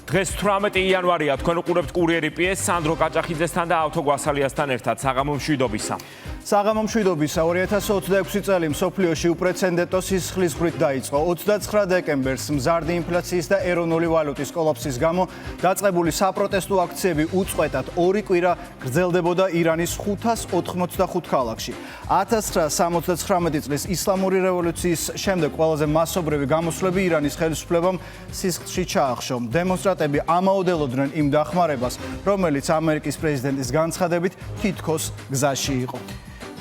დღეს 18 იანვარია, თქვენ უყურებთ კურიერი PS სანდრო კაჭახიძესთან და ავთო გვასალიასთან ერთად საღამო მშვიდობისა. საღამო მშვიდობისა 2026 წელი მსოფლიოში უპრეცედენტო სისხლის ხრით დაიწყო. 29 დეკემბერს მზარდი ინფლაციის და ეროვნული ვალუტის კოლაფსის გამო დაწყებული საპროტესტო აქციები უწყვეტად 2 კვირა გრძელდებოდა ირანის 585 ქალაქში. 1979 წლის ისლამური რევოლუციის შემდეგ ყველაზე მასობრივი გამოსვლები ირანის ხელისუფლებამ სისხლში ჩაახშო. დემონსტრანტები ამაოდელოდნენ იმ დახმარებას, რომელიც ამერიკის პრეზიდენტის განცხადებით თითქოს გზაში იყო.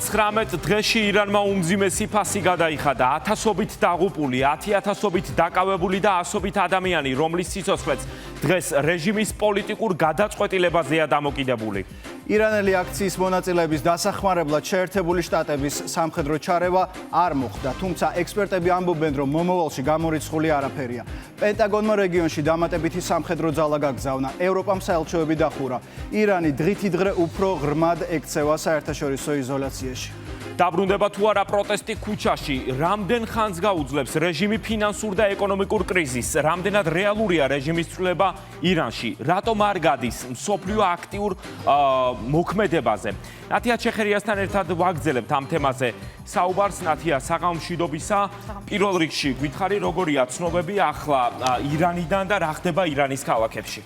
19 დღეში ირანმა უმძიმესი ფასი გადაიხადა. 1000-ობით დაღუპული, 10,000-ობით დაკავებული და 100-ობით ადამიანი, რომლის სიცოცხლეც დღეს რეჟიმის პოლიტიკურ გადაწყვეტილებაზეა დამოკიდებული. ირანელი აქციის მონაწილეების დასახმარებლად შეერთებული შტატების სამხედრო ჩარევა არ მოხდა, თუმცა ექსპერტები ამბობენ, რომ მომავალში გამორიცხული არაფერია. პენტაგონმა რეგიონში დამატებითი სამხედრო ძალა გაგზავნა, ევროპამ საელჩოები დახურა. ირანი დღითიდღე უფრო ღრმად ექცევა საერთაშორისო იზოლაციაში. დაბრუნდება თუ არა პროტესტი ქუჩაში, რამდენ ხანს გაუძლებს რეჟიმი ფინანსურ და ეკონომიკურ კრიზისს, რამდენად რეალურია რეჟიმის ცვლილება ირანში, რატომ არ გადის მსოფლიო აქტიურ მოქმედებაზე. ნათია ჩეხერიასთან ერთად ვაგრძელებთ ამ თემაზე საუბარს. ნათია, საღამო მშვიდობისა. პირველ რიგში გითხარი, როგორია ცნობები ახლა ირანიდან და რა ხდება ირანის ქალაქებში?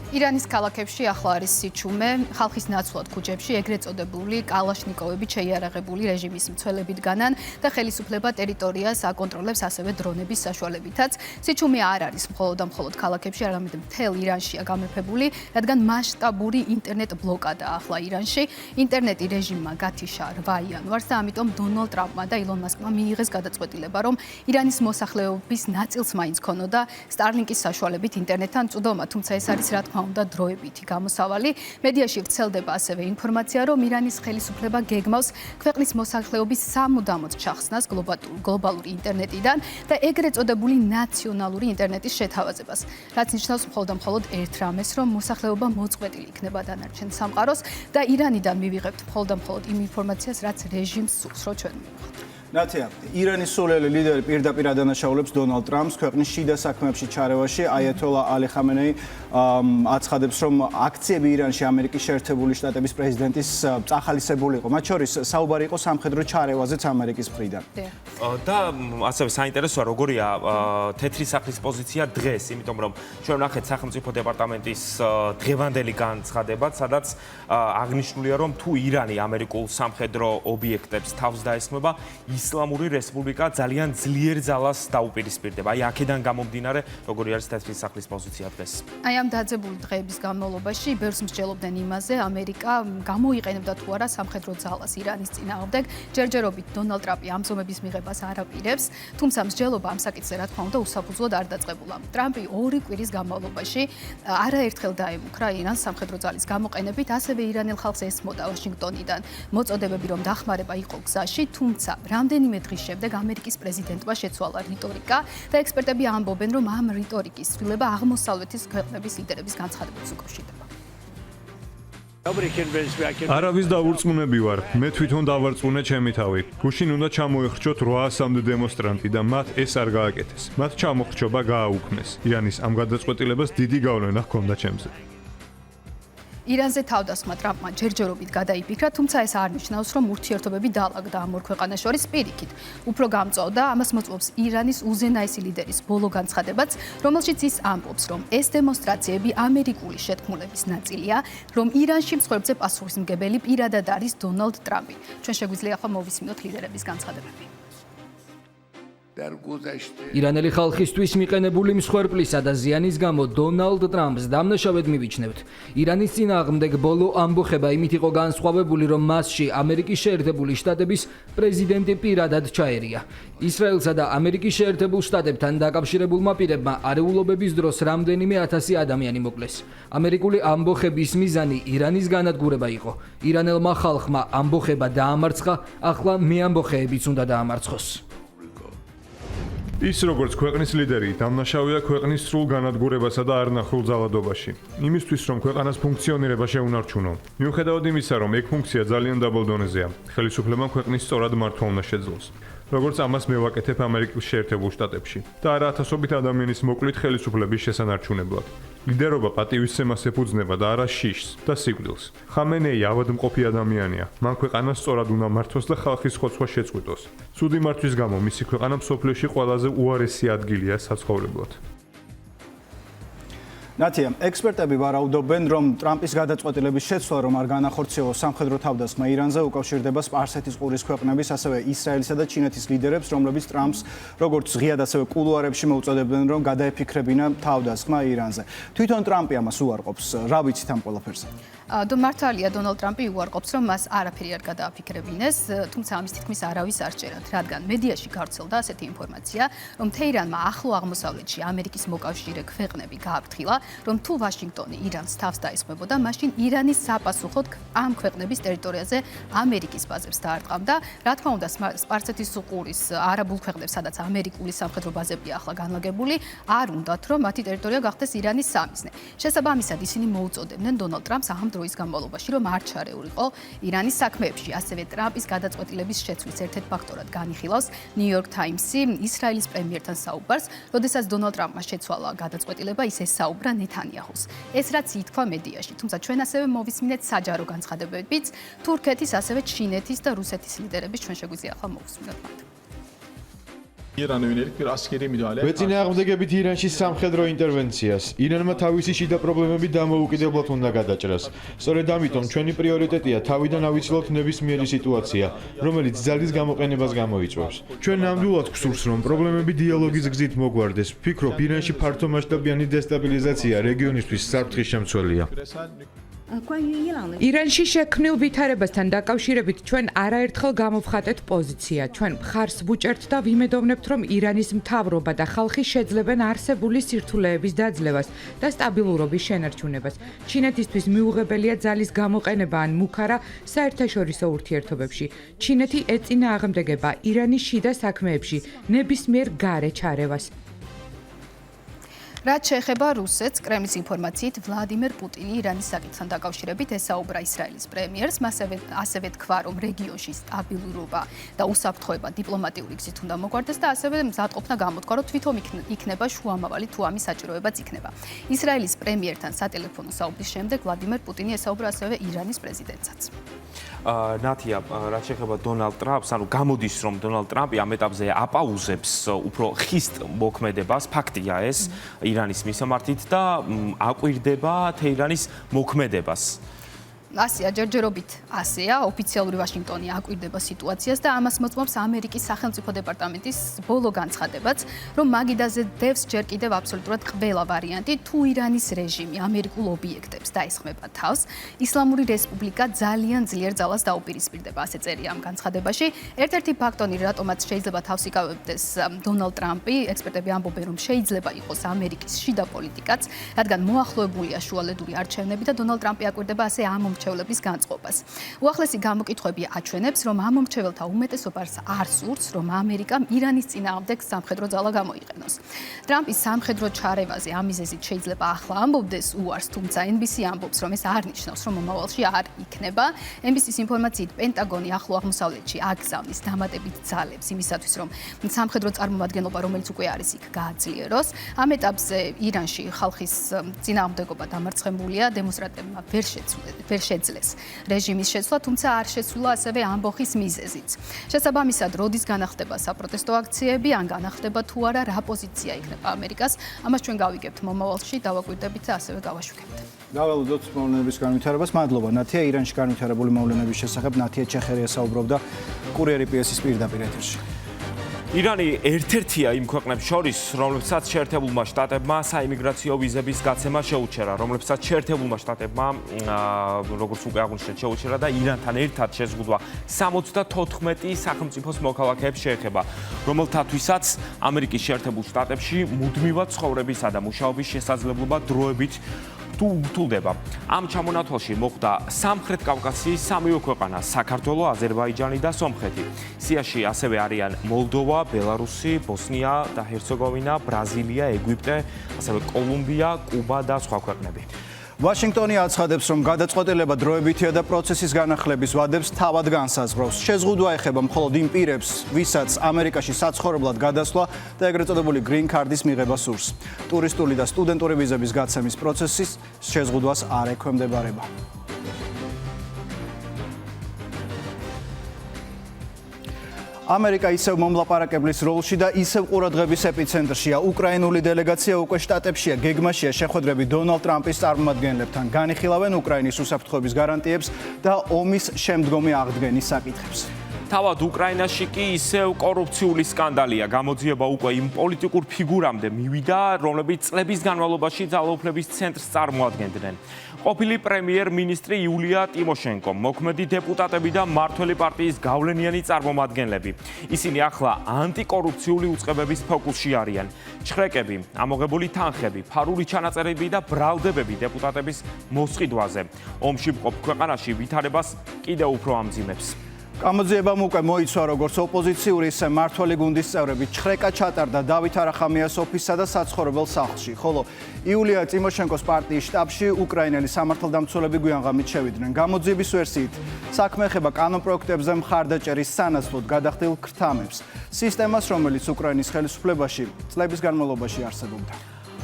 ირანის ქალაქებში ახლა არის სიჩუმე, ხალხის ნაცვლად ქუჩებში ეგრეთ წოდებული კალაშნიკოვებით შეიარაღებული რეჟიმის მცველებით განან და ხელისუფლება ტერიტორიას აკონტროლებს ასევე დრონების საშუალებითაც. სიჩუმე არ არის მხოლოდ ქალაქებში, არამედ მთელ ირანშია გამეფებული, რადგან მასშტაბური ინტერნეტ ბლოკადა ახლა ირანში. ინტერნეტი რეჟიმმა გათიშა 8 იანვარს და ამიტომ დონალდ ტრამპმა და ილონ მასკმა მიიღეს გადაწყვეტილება, რომ ირანის მოსახლეობის ნაწილს მაინც ქონოდა სტარლინკის საშუალებით ინტერნეტთან წვდომა, თუმცა ეს არის რა თქმა უნდა დროებითი გამოსავალი. მედიაში ვრცელდება ასევე ინფორმაცია, რომ ირანის ხელისუფლება გეგმავს ქვეყნის მოსახლეობის სამუდამოდ ჩახსნას გლობალური ინტერნეტიდან და ეგრეთ წოდებული ნაციონალური ინტერნეტის შეთავაზებას. რაც ნიშნავს მხოლოდ ერთ რამეს, რომ მოსახლეობა მოწყვეტილი იქნება დანარჩენ სამყაროს და ირანიდან მივიღებთ მხოლოდ იმ ინფორმაციას, რაც რეჟიმს სურს, რომ ჩვენ მივიღოთ. ნათია, ირანის სულელი ლიდერი პირდაპირ ადანაშაულებს დონალდ ტრამპს ქვეყნის შიდა საქმეებში ჩარევაში. აიათოლა ალი ხამენეი აცხადებს, რომ აქციები ირანში ამერიკის შეერთებული შტატების პრეზიდენტის წახალისებული იყო. მათ შორის საუბარი იყო სამხედრო ჩარევაზეც ამერიკის მხრიდან. და ასევე საინტერესოა, როგორია თეთრი სახლის პოზიცია დღეს, იმიტომ რომ ჩვენ ვნახეთ სახელმწიფო დეპარტამენტის დღევანდელი განცხადებაც, სადაც აღნიშნულია, რომ თუ ირანი ამერიკულ სამხედრო ობიექტებს თავს დაესხმება, ისლამური რესპუბლიკა ძალიან ძლიერ ძალას დაუპირისპირდება. აი აქედან გამომდინარე, როგორი არის თეთრი სახლის პოზიცია დღეს. აი ამ დაძაბული დღეების განმავლობაში ბევრს მსჯელობდნენ იმაზე, ამერიკა გამოიყენებდა თუ არა სამხედრო ძალას ირანის წინააღმდეგ. ჯერჯერობით დონალდ ტრამპი ამ ზომების მიღებას არ აპირებს, თუმცა მსჯელობა ამ საკითხზე რა თქმა უნდა უსაფუძვლოდ არ დაწყებულა. ტრამპი 2 კვირის განმავლობაში არაერთხელ დაემუქრა ირანს სამხედრო ძალის გამოყენებით, ასევე ირანელ ხალხს ესმოდა ვაშინგტონიდან მოწოდებები, რომ დახმარება იყო გზაში, თუმცა რამდენიმე დღის შემდეგ ამერიკის პრეზიდენტმა შეცვალა რიტორიკა და ექსპერტები ამბობენ, რომ ამ რიტორიკის ცვლილება აღმოსავლეთის ქვეყნების ლიდერების განცხადებებს უკავშირდება. არავის დაურწმუნები ვარ, მე თვითონ დავარწმუნე ჩემი თავი. გუშინ უნდა ჩამოეხრჩოთ 800-მდე დემონსტრანტი და მათ ეს არ გააკეთეს. მათ ჩამოხრჩობა გააუქმეს. ირანის ამ გადაწყვეტილებას დიდი გავლენა ჰქონდა ჩემზე. ირანზე თავდასხმა ტრამპმა ჯერჯერობით გადაიფიქრა, თუმცა ეს არ ნიშნავს, რომ ურთიერთობები დაალაგდა ამ ორ ქვეყანას შორის პირიქით. უფრო გამწვავდა, ამას მოწმობს ირანის უზენაესი ლიდერის ბოლო განცხადებაც, რომელშიც ის ამბობს, რომ ეს დემონსტრაციები ამერიკული შეთქმულების ნაწილია, რომ ირანში მსხვერპლზე პასუხისმგებელი პირადად არის დონალდ ტრამპი. ჩვენ შეგვიძლია ახლა მოვისმინოთ ლიდერების განცხადებები. ირანელი ხალხისთვის მიყენებული მსხვერპლისა და ზიანის გამო დონალდ ტრამპს დამნაშავედ მივიჩნევთ. ირანის წინააღმდეგ ბოლო ამბოხება იმით იყო განსხვავებული, რომ მასში ამერიკის შეერთებული შტატების პრეზიდენტი პირადად ჩაერია. ისრაელსა და ამერიკის შეერთებულ შტატებთან დაკავშირებულმა პირებმა არეულობების დროს რამდენიმე ათასი ადამიანი მოკლეს. ამერიკული ამბოხების მიზანი ირანის განადგურება იყო. ირანელმა ხალხმა ამბოხება დაამარცხა, ახლა მეამბოხეებიც უნდა დაამარცხოს. ის როგორც ქვეყნის ლიდერი დამნაშავეა ქვეყნის სრულ განადგურებასა და არნახულ ძალადობაში. იმისთვის რომ ქვეყანას ფუნქციონირება შეუნარჩუნო. მიუხედავად იმისა, რომ ეგ ფუნქცია ძალიან დაბალ დონეზეა, ხელისუფლებამ ქვეყნის სწორად მართვა უნდა შეძლოს. როგორც ამას მევაკეთებ ამერიკის შეერთებულ შტატებში და არა ათასობით ადამიანის მოკლით ხელისუფლების შესანარჩუნებლად. ლიდერობა პატივისცემას ეფუძნება და არა შიშს და სიკვდილს. ხამენეი ავადმყოფი ადამიანია. მან ქვეყანა სწორად უნდა მართოს და ხალხის ხოცვა შეწყვიტოს. ცუდი მართვის გამო მისი ქვეყანა მსოფლიოში ყველაზე უარესი ადგილია საცხოვრებლად. ნათია, ექსპერტები ვარაუდობენ, რომ ტრამპის გადაწყვეტილების შეცვლა, რომ არ განახორციელოს სამხედრო თავდასხმა ირანზე, უკავშირდება სპარსეთის ყურის ქვეყნების, ასევე ისრაელისა და ჩინეთის ლიდერებს, რომლებიც ტრამპს როგორც ღიად, ასევე კულუარებში მოუწოდებდნენ, რომ გადაეფიქრებინა თავდასხმა ირანზე. თვითონ ტრამპი ამას უარყოფს. რა ვიცით ამ ყველაფერზე? მართალია დონალდ ტრამპი უარყოფს, რომ მას არაფერი არ გადააფიქრებინეს, თუმცა ამის თითქმის არავის არ ჭერათ, რადგან მედიაში გავრცელდა ასეთი ინფორმაცია, რომ თეირანმა ახლო აღმოსავლეთში ამერიკის მოკავშირე ქვეყნები გააფრთხილა, რომ თუ ვაშინგტონი ირანს თავს დაესხმებოდა, მაშინ ირანის საპასუხოდ ამ ქვეყნების ტერიტორიაზე ამერიკის ბაზებს დაარტყამდა. რა თქმა უნდა, სპარსეთის ყურის არაბულ ქვეყნებს, სადაც ამერიკული სამხედრო ბაზებია ახლა განლაგებული, არ უნდათ, რომ მათი ტერიტორია გახდეს ირანის სამიზნე. შესაბამისად, ისინი მოუწოდებდნენ დონალდ ტრამპს ამ დროის განმავლობაში, რომ არ ჩარეულიყო ირანის საქმეებში. ასევე ტრამპის გადაწყვეტილების შეცვლის ერთ-ერთ ფაქტორად განიხილავს New York Times-ი ისრაელის პრემიერთან საუბარს, როდესაც დონალდ ტრამპმა შეცვალა გადაწყვეტილება, ის ესაუბრა ნეთანიაჰუს. ეს რაც ითქვა მედიაში, თუმცა ჩვენ ასევე მოვისმინეთ საჯარო განცხადებებიც თურქეთის, ასევე ჩინეთის და რუსეთის ლიდერების ჩვენ შეგვიძლია ახლა მოვისმინოთ მათ. ვეწინააღმდეგებით ირანში სამხედრო ინტერვენციას. ირანმა თავისი შიდა პრობლემები დამოუკიდებლად უნდა გადაჭრას. სწორედ ამიტომ ჩვენი პრიორიტეტია თავიდან ავიცილოთ ნებისმიერი სიტუაცია, რომელიც ძალის გამოყენებას გამოიწვევს. ჩვენ ნამდვილად გვსურს, რომ პრობლემები დიალოგის გზით მოგვარდეს. ვფიქრობ, ირანში ფართომასშტაბიანი დესტაბილიზაცია რეგიონისთვის საფრთხის შემცველია. ირანში შექმნილ ვითარებასთან დაკავშირებით ჩვენ არაერთხელ გამოვხატეთ პოზიცია. ჩვენ მხარს ვუჭერთ და ვიმედოვნებთ, რომ ირანის მთავრობა და ხალხი შეძლებენ არსებული სირთულეების დაძლევას და სტაბილურობის შენარჩუნებას. ჩინეთისთვის მიუღებელია ძალის გამოყენება ან მუქარა საერთაშორისო ურთიერთობებში. ჩინეთი ეწინააღმდეგება ირანის შიდა საქმეებში ნებისმიერ გარე ჩარევას. რაც შეეხება რუსეთს, კრემლის ინფორმაციით ვლადიმერ პუტინი ირანის საკითხთან დაკავშირებით ესაუბრა ისრაელის პრემიერს, ასევე თქვა, რომ რეგიონში სტაბილურობა და უსაფრთხოება დიპლომატიური გზით უნდა მოგვარდეს და ასევე მზადყოფნა გამოთქვა, რომ თვითონ იქნება შუამავალი თუ ამის საჭიროებაც იქნება. ისრაელის პრემიერთან სატელეფონო საუბრის შემდეგ ვლადიმერ პუტინი ესაუბრა ასევე ირანის პრეზიდენტსაც. ნათია, რაც შეეხება დონალდ ტრამპს, ანუ გამოდის, რომ დონალდ ტრამპი ამ ეტაპზე აპაუზებს უფრო ხისტ მოქმედებას, ფაქტია ეს ირანის მისამართით და აკვირდება თეირანის მოქმედებას. ასეა, ჯერჯერობით ასეა, ოფიციალური ვაშინგტონი აკვირდება სიტუაციას და ამას მოწმობს ამერიკის სახელმწიფო დეპარტამენტის ბოლო განცხადებაც, რომ მაგიდაზე დევს ჯერ კიდევ აბსოლუტურად ყველა ვარიანტი, თუ ირანის რეჟიმი ამერიკულ ობიექტებს დაესხმება თავს, ისლამური რესპუბლიკა ძალიან ძლიერ ძალას დაუპირისპირდება, ასე წერია ამ განცხადებაში. ერთ-ერთი ფაქტორი, რატომაც შეიძლება თავს იკავებდეს დონალდ ტრამპი, ექსპერტები ამბობენ, რომ შეიძლება იყოს ამერიკის შიდა პოლიტიკაც, რადგან მოახლოებულია შუალედური არჩევნები და დონალდ ტრამპი აკვირდება ასე ამ მომრჩევლების განწყობას. უახლესი გამოკითხვები აჩვენებს, რომ ამ მომრჩეველთა უმეტესობას არ სურს, რომ ამერიკამ ირანის წინააღმდეგ სამხედრო ძალა გამოიყენოს. ტრამპის სამხედრო ჩარევაზე ამ მიზეზით შეიძლება ახლა ამბობდეს უარს, თუმცა NBC ამბობს, რომ ეს არ ნიშნავს, რომ მომავალში არ იქნება. NBC-ის ინფორმაციით პენტაგონი ახლო აღმოსავლეთში აგზავნის დამატებით ძალებს იმისათვის, რომ სამხედრო წარმომადგენლობა, რომელიც უკვე არის იქ, გააძლიეროს. ამ ეტაპზე ირანში ხალხის წინააღმდეგობა დამარცხებულია, დემონსტრანტებმა ვერ შეძლეს რეჟიმის შეცვლა, თუმცა არ შეცვლა ასევე ამბოხის მიზეზიც. შესაბამისად, როდის განახდება საპროტესტო აქციები, ან განახდება თუ არა, რა პოზიცია იქნება ამერიკას, ამას ჩვენ გავიგებთ მომავალში, დავაკვირდებით და ასევე გავაშუქებთ. გაველოდოთ მოვლენების განვითარებას. მადლობა ნათია, ირანში განვითარებული მოვლენების შესახებ ნათია ჩეხერია საუბრობდა კურიერი პიესის პირდაპირ ეთერში. ირანი ერთ-ერთია იმ ქვეყნებს შორის, რომლებსაც შეერთებულმა შტატებმა საიმიგრაციო ვიზების გაცემა შეუჩერა, რომლებსაც შეერთებულმა შტატებმა, როგორც უკვე აღნიშნეთ, შეუჩერა და ირანთან ერთად შეზღუდვა 74 სახელმწიფოს მოქალაქეებს შეეხება, რომელთათვისაც ამერიკის შეერთებულ შტატებში მუდმივად ცხოვრებისა და მუშაობის შესაძლებლობა დროებით უთულდება. ამ ჩამონათვალში მოხვდა სამხრეთ კავკასიის სამივე ქვეყანა, საქართველო, აზერბაიჯანი და სომხეთი. სიაში ასევე არიან მოლდოვა, ბელარუსი, ბოსნია და ჰერცეგოვინა, ბრაზილია, ეგვიპტე, ასევე კოლუმბია, კუბა და სხვა ქვეყნები. ვაშინგტონი აცხადებს, რომ გადაწყვეტილება დროებითია და პროცესის განახლების ვადებს თავად განსაზღვრავს. შეზღუდვა ეხება მხოლოდ იმ პირებს, ვისაც ამერიკაში საცხოვრებლად გადასვლა და ეგრეთ წოდებული green card-ის მიღება სურს. ტურისტული და სტუდენტური ვიზების გაცემის პროცესის შეზღუდვას არ ექვემდებარება. ამერიკა ისევ მომლაპარაკებლის როლში და ისევ ყურადღების ეპიცენტრშია. უკრაინული დელეგაცია უკვე შტატებშია, გეგმაშია შეხვედრები დონალდ ტრამპის წარმომადგენლებთან. განიხილავენ უკრაინის უსაფრთხოების გარანტიებს და ომის შემდგომი აღდგენის საკითხებს. თავად უკრაინაში კი ისევ კორუფციული სკანდალია. გამოძიება უკვე იმ პოლიტიკურ ფიგურამდე მივიდა, რომლებიც წლების განმავლობაში ძალაუფლების ცენტრს წარმოადგენდნენ. ყოფილი პრემიერ-მინისტრი იულია ტიმოშენკო, მოქმედი დეპუტატები და მმართველი პარტიის გავლენიანი წარმომადგენლები. ისინი ახლა ანტიკორუფციული უწყებების ფოკუსში არიან. ჩხრეკები, ამოღებული თანხები, ფარული ჩანაწერები და ბრალდებები დეპუტატების მოსყიდვაზე. ომში მყოფ ქვეყანაში ვითარებას კიდევ უფრო ამძიმებს. გამოძიებამ უკვე მოიცვა როგორც ოპოზიციური, ისე მმართველი გუნდის წევრები. ჩხრეკა ჩატარდა დავით არახამიას ოფისსა და საცხოვრებელ სახლში, ხოლო იულია ტიმოშენკოს პარტიის შტაბში უკრაინელი სამართალდამცველები გვიანღამით შევიდნენ. გამოძიების ვერსიით, საქმე ეხება კანონპროექტებზე მხარდაჭერის სანაცვლოდ გადახდილ ქრთამებს, სისტემას, რომელიც უკრაინის ხელისუფლებაში წლების განმავლობაში არსებობდა.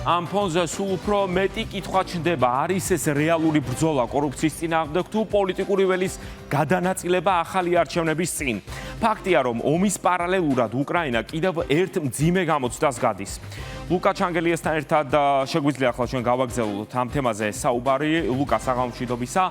ამ ფონზე სულ უფრო მეტი კითხვა ჩნდება, არის ეს რეალური ბრძოლა კორუფციის წინააღმდეგ თუ პოლიტიკური ველის გადანაწილება ახალი არჩევნების წინ. ფაქტია, რომ ომის პარალელურად უკრაინა კიდევ ერთ მძიმე გამოცდას გადის. ლუკა ჩანგელიესთან ერთად შეგვიძლია ახლა ჩვენ გავაგზავნოთ ამ თემაზე საუბარი. ლუკა, საღამომშვიდობისა.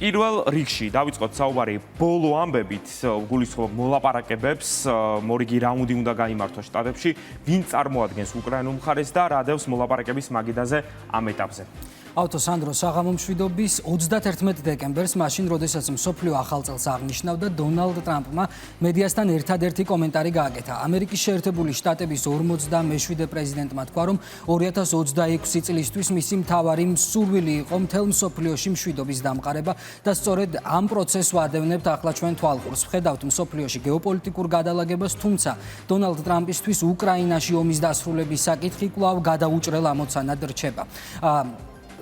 პირველ რიგში დავიწყოთ საუბარი ბოლო ამბებით, გულისხმობ მოლაპარაკებებს, მორიგი რაუნდი უნდა გაიმართოს შტატებში, ვინ წარმოადგენს უკრაინულ მხარეს და რა დევს მოლაპარაკების მაგიდაზე ამ ეტაპზე. ავტო სანდრო, საღამომშვიდობის 31 დეკემბერს, მაშინ როდესაც მსოფლიო ახალ წელს აღნიშნავდა, დონალდ ტრამპმა მედიასთან ერთადერთი კომენტარი გააკეთა. ამერიკის შეერთებული შტატების 47 პრეზიდენტმა თქვა, რომ 2026 წლისთვის მისი მთავარი მსურვილი იყო მთელ მსოფლიოში მშვიდობის დამყარება და სწორედ ამ პროცესს ვადევნებთ ახლა ჩვენ თვალყურს. ვხედავთ მსოფლიოში გეოპოლიტიკურ გადალაგებას, თუმცა დონალდ ტრამპისთვის უკრაინაში ომის დასრულების საკითხი კვლავ გადაუჭრელ ამოცანად რჩება.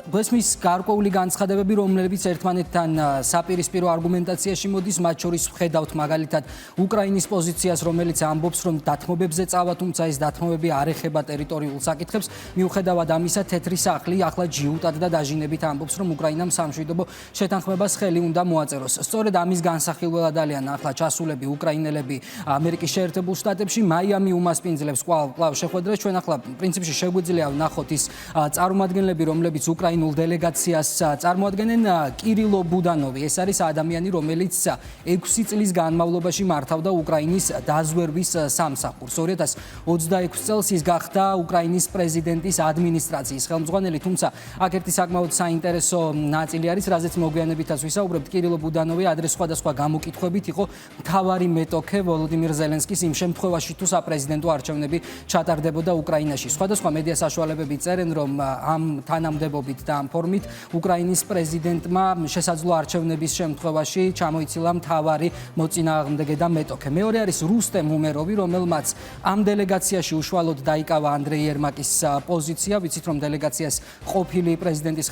გვესმის გარკვეული განცხადებები, რომლებიც ერთმანეთთან საპირისპირო არგუმენტაციაში მოდის, მათ შორის ვხედავთ მაგალითად უკრაინის პოზიციას, რომელიც ამბობს, რომ დათმობებზე წავა, თუმცა ეს დათმობები არ ეხება ტერიტორიულ საკითხებს. მიუხედავად ამისა, თეთრი სახლი ახლა ჯიუტად და დაჟინებით ამბობს, რომ უკრაინამ სამშვიდობო შეთანხმებას ხელი უნდა მოაწეროს. სწორედ ამის განსახილველად არიან ახლა ჩასულები უკრაინელები ამერიკის შეერთებულ შტატებში. მაიამი უმასპინძლებს კვლავ შეხვედრას. ჩვენ ახლა პრინციპში შეგვიძლია ვნახოთ ის წარმომადგენლები, რომლებიც უკრაინულ დელეგაციას წარმოადგენენ. კირილო ბუდანოვი, ეს არის ადამიანი, რომელიც 6 წლის განმავლობაში მართავდა უკრაინის დაზვერვის სამსახურს. 2026 წელს ის გახდა უკრაინის პრეზიდენტის ადმინისტრაციის ხელმძღვანელი, თუმცა აქ ერთი საკმაოდ საინტერესო ნაწილი არის, რაზეც მოგვიანებითაც ვისაუბრებთ. კირილო ბუდანოვი ადრე სხვადასხვა გამოკითხვებით იყო მთავარი მეტოქე ვოლოდიმირ ზელენსკის იმ შემთხვევაში, თუ საპრეზიდენტო არჩევნები ჩატარდებოდა უკრაინაში. სხვადასხვა მედია საშუალებები წერენ, რომ ამ თანამდებობით და ამ ფორმით უკრაინის პრეზიდენტმა შესაძლო არჩევნების შემთხვევაში ჩამოიცილა მთავარი მოწინააღმდეგე და მეტოქე. მეორე არის რუსტემ უმეროვი, რომელმაც ამ დელეგაციაში უშუალოდ დაიკავა ანდრეი ერმაკის პოზიცია. ვიცით, რომ დელეგაციას ყოფილი პრეზიდენტის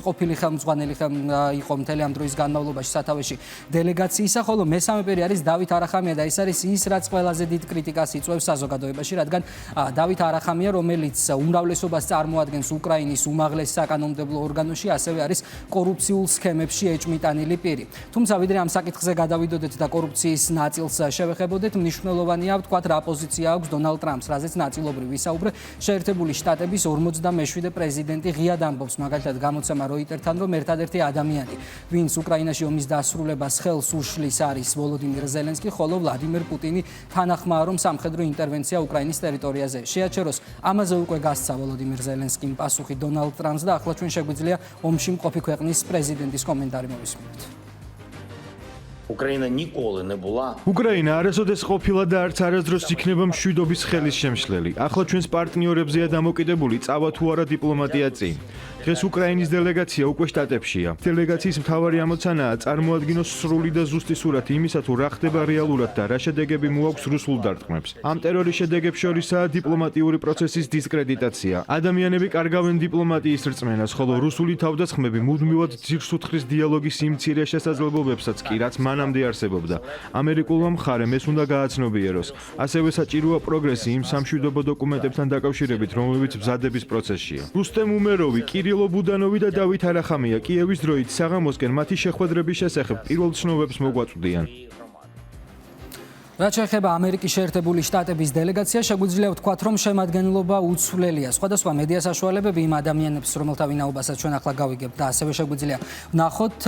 ყოფილი ხელმძღვანელი იყო მთელი ამ დროის განმავლობაში სათავეში დელეგაციისა, ხოლო მესამე პირი არის დავით არახამია და ეს არის ის, რაც ყველაზე დიდ კრიტიკას იწვევს საზოგადოებაში, რადგან დავით არახამია, რომელიც უმრავლესობას წარმოადგენს უკრაინის უმაღლეს საკანონმდებლო ორგანოში, ასევე არის კორუფციულ სქემებში ეჭმიტანილი პირი. თუმცა ვიდრე ამ საკითხზე გადავიდოდეთ და კორუფციის ნაწილს შევეხებოდეთ, მნიშვნელოვანია ვთქვათ, რა პოზიცია აქვს დონალდ ტრამპს, რაზეც ნაწილობრივ ვისაუბრე. შეერთებული შტატების 47 პრეზიდენტი ღიად ამბობს, მაგალითად გამოცემა როიტერთან, რომ ერთადერთი ადამიანი, ვინც უკრაინაში ომის დასრულებას ხელს უშლის, არის ვოლოდიმირ ზელენსკი, ხოლო ვლადიმერ პუტინი თანახმაა, რომ სამხედრო ინტერვენცია უკრაინის ტერიტორიაზე შეაჩეროს. ამაზე უკვე გასცა ვოლოდიმირ ზელენსკიმ პასუხი დონალდ ტრამპს და ახლა ჩვენ შეგვიძლია ომში მყოფი ქვეყნის პრეზიდენტის კომენტარი მოვისმინოთ. Україна ніколи не була უკრაინა არასოდეს ყოფილა და არც არასდროს იქნება მშვიდობის ხელის შემშლელი. ახლა ჩვენს პარტნიორებზეა დამოკიდებული, წავა თუ არა დიპლომატია წინ. დღეს უკრაინის დელეგაცია უკვე შტატებშია. დელეგაციის მთავარი ამოცანაა წარმოადგინოს სრული და ზუსტი სურათი იმისა, თუ რა ხდება რეალურად და რა შედეგები მოაქვს რუსულ დარტყმებს. ამ ტერორის შედეგებს შორისაა დიპლომატიური პროცესის დისკრედიტაცია. ადამიანები კარგავენ დიპლომატიის რწმენას, ხოლო რუსული თავდასხმები მუდმივად ძირს უთხრის დიალოგის იმ მცირე შესაძლებლობებსაც კი, რაც მანამდე არსებობდა. ამერიკულმა მხარემ ეს უნდა გააცნობიეროს. ასევე საჭიროა პროგრესი იმ სამშვიდობო დოკუმენტებთან დაკავშირებით, რომლებიც მზადების პროცესშია. რუსტემ უმეროვი, კირილო ბუდანოვი და დავით არახამია კიევის დროით საღამოსკენ მათი შეხვედრების შესახებ პირველ ცნობებს მოგვაწვდიან. რაც შეეხება ამერიკის შეერთებული შტატების დელეგაცია, შეგვიძლია ვთქვათ, რომ შემადგენლობა უცვლელია. სხვადასხვა მედია საშუალებები იმ ადამიანებს, რომელთა ვინაობასაც ჩვენ ახლა გავიგებთ და ასევე შეგვიძლია ვნახოთ,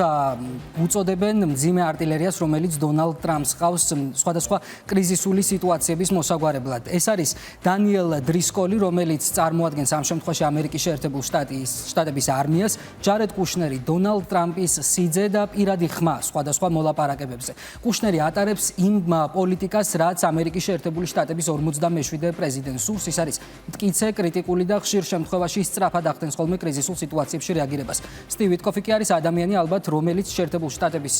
უწოდებენ მძიმე артиლერიას, რომელიც დონალდ ტრამპს ყავს სხვადასხვა კრიზისული სიტუაციების მოსაგვარებლად. ეს არის დანიელ დრისკოლი, რომელიც წარმოადგენს ამ შემთხვევაში ამერიკის შეერთებული შტატების არმიას, ჯარედ კუშნერი, დონალდ ტრამპის სიძე და პირადი ხმა სხვადასხვა მოლაპარაკებებზე. კუშნერი ატარებს იმ პოლიტიკას, რაც ამერიკის შეერთებული შტატების 47 პრეზიდენტს სურს, ის არის მტკიცე, კრიტიკული და ხშირ შემთხვევაში სწრაფად ახდენს ხოლმე კრიზისულ სიტუაციებში რეაგირებას. სტივ ვიტკოფი კი არის ადამიანი ალბათ, რომელიც შეერთებული შტატების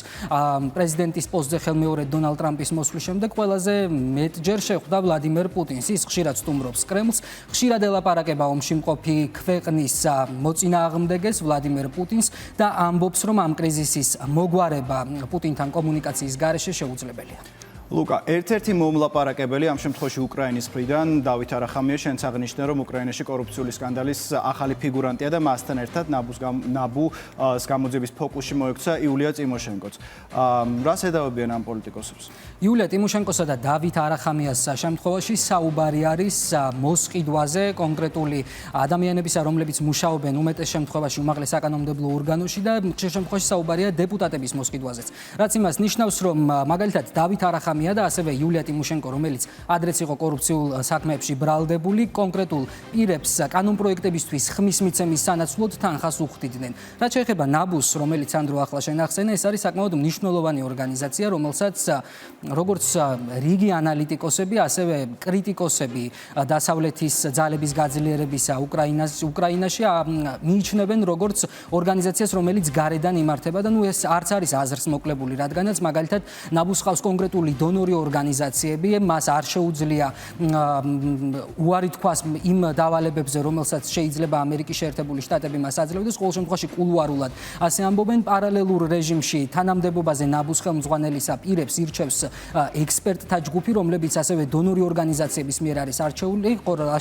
პრეზიდენტის პოსტზე ხელმეორედ დონალდ ტრამპის მოსვლის შემდეგ ყველაზე მეტჯერ შეხვდა ვლადიმერ პუტინს. ის ხშირად სტუმრობს კრემლს, ხშირად ელაპარაკება ომში მყოფი ქვეყნის მოწინააღმდეგეს ვლადიმერ პუტინს და ამბობს, რომ ამ კრიზისის მოგვარება პუტინთან კომუნიკაციის გარეშე შეუძლებელია. ლუკა, ერთ-ერთი მომლაპარაკებელი ამ შემთხვევაში უკრაინის მხრიდან დავით არახამია შენც აღნიშნე, რომ უკრაინაში კორუფციული სკანდალის ახალი ფიგურანტია და მასთან ერთად ნაბუს გამოძიების ფოკუსში მოექცა იულია ტიმოშენკოც. რას ედავებიან ამ პოლიტიკოსებს? იულია ტიმოშენკოსა და დავით არახამიას შემთხვევაში საუბარი არის მოსყიდვაზე, კონკრეტული ადამიანებისა, რომლებიც მუშაობენ უმეტეს შემთხვევაში უმაღლეს საკანონმდებლო ორგანოში და ხშირ შემთხვევაში საუბარია დეპუტატების მოსყიდვაზეც. რაც იმას ნიშნავს, რომ მაგალითად დავით არახამია და ასევე იულია ტიმოშენკო, რომელიც ადრეც იყო კორუფციულ საქმეებში ბრალდებული, კონკრეტულ პირებს კანონპროექტებისთვის ხმის მიცემის სანაცვლოდ თანხას უხდიდნენ. რაც შეეხება ნაბუს, რომელიც ანდრო ახლა შენახსენე, ეს არის საკმაოდ მნიშვნელოვანი ორგანიზაცია, რომელსაც როგორც რიგი ანალიტიკოსები, ასევე კრიტიკოსები დასავლეთის ძალების გაძლიერებისა უკრაინაში მიიჩნევენ როგორც ორგანიზაციას, რომელიც გარედან იმართება და ეს არც არის აზრს მოკლებული, რადგანაც მაგალითად ნაბუს ყავს კონკრეტული დონორი ორგანიზაციები, მას არ შეუძლია უარი თქვას იმ დავალებებზე, რომელსაც შეიძლება ამერიკის შეერთებული შტატები მას აძლევდეს, ყოველ შემთხვევაში კულუარულად ასე ამბობენ, პარალელურ რეჟიმში თანამდებობაზე ნაბუს ხელმძღვანელისა პირებს ირჩევს ექსპერტთა ჯგუფი, რომლებიც ასევე დონორი ორგანიზაციების მიერ არის არჩეული,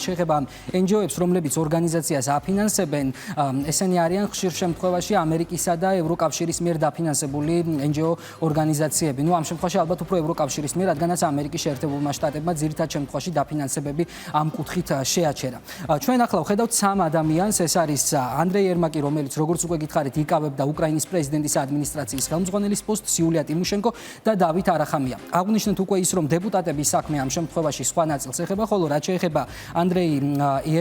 შეეხება NGO-ებს, რომლებიც ორგანიზაციას აფინანსებენ, ესენი არიან ხშირ შემთხვევაში ამერიკისა და ევროკავშირის მიერ დაფინანსებული NGO ორგანიზაციები. ამ შემთხვევაში ალბათ უფრო ევროკავშირის მიერ, რადგანაც ამერიკის შეერთებულმა შტატებმა ძირითად შემთხვევაში დაფინანსებები ამ კუთხით შეაჩერა. ჩვენ ახლა ვხედავთ სამ ადამიანს, ეს არის ანდრეი ერმაკი, რომელიც როგორც უკვე გითხარით, იკავებდა უკრაინის პრეზიდენტის ადმინისტრაციის ხელმძღვანელის პოსტს, იულია ტიმოშენკო და დავით არახამია. აღვნიშნეთ უკვე ის, რომ დეპუტატების საქმე ამ შემთხვევაში სხვა ნაწილს ეხება, ხოლო რაც შეეხება ანდრეი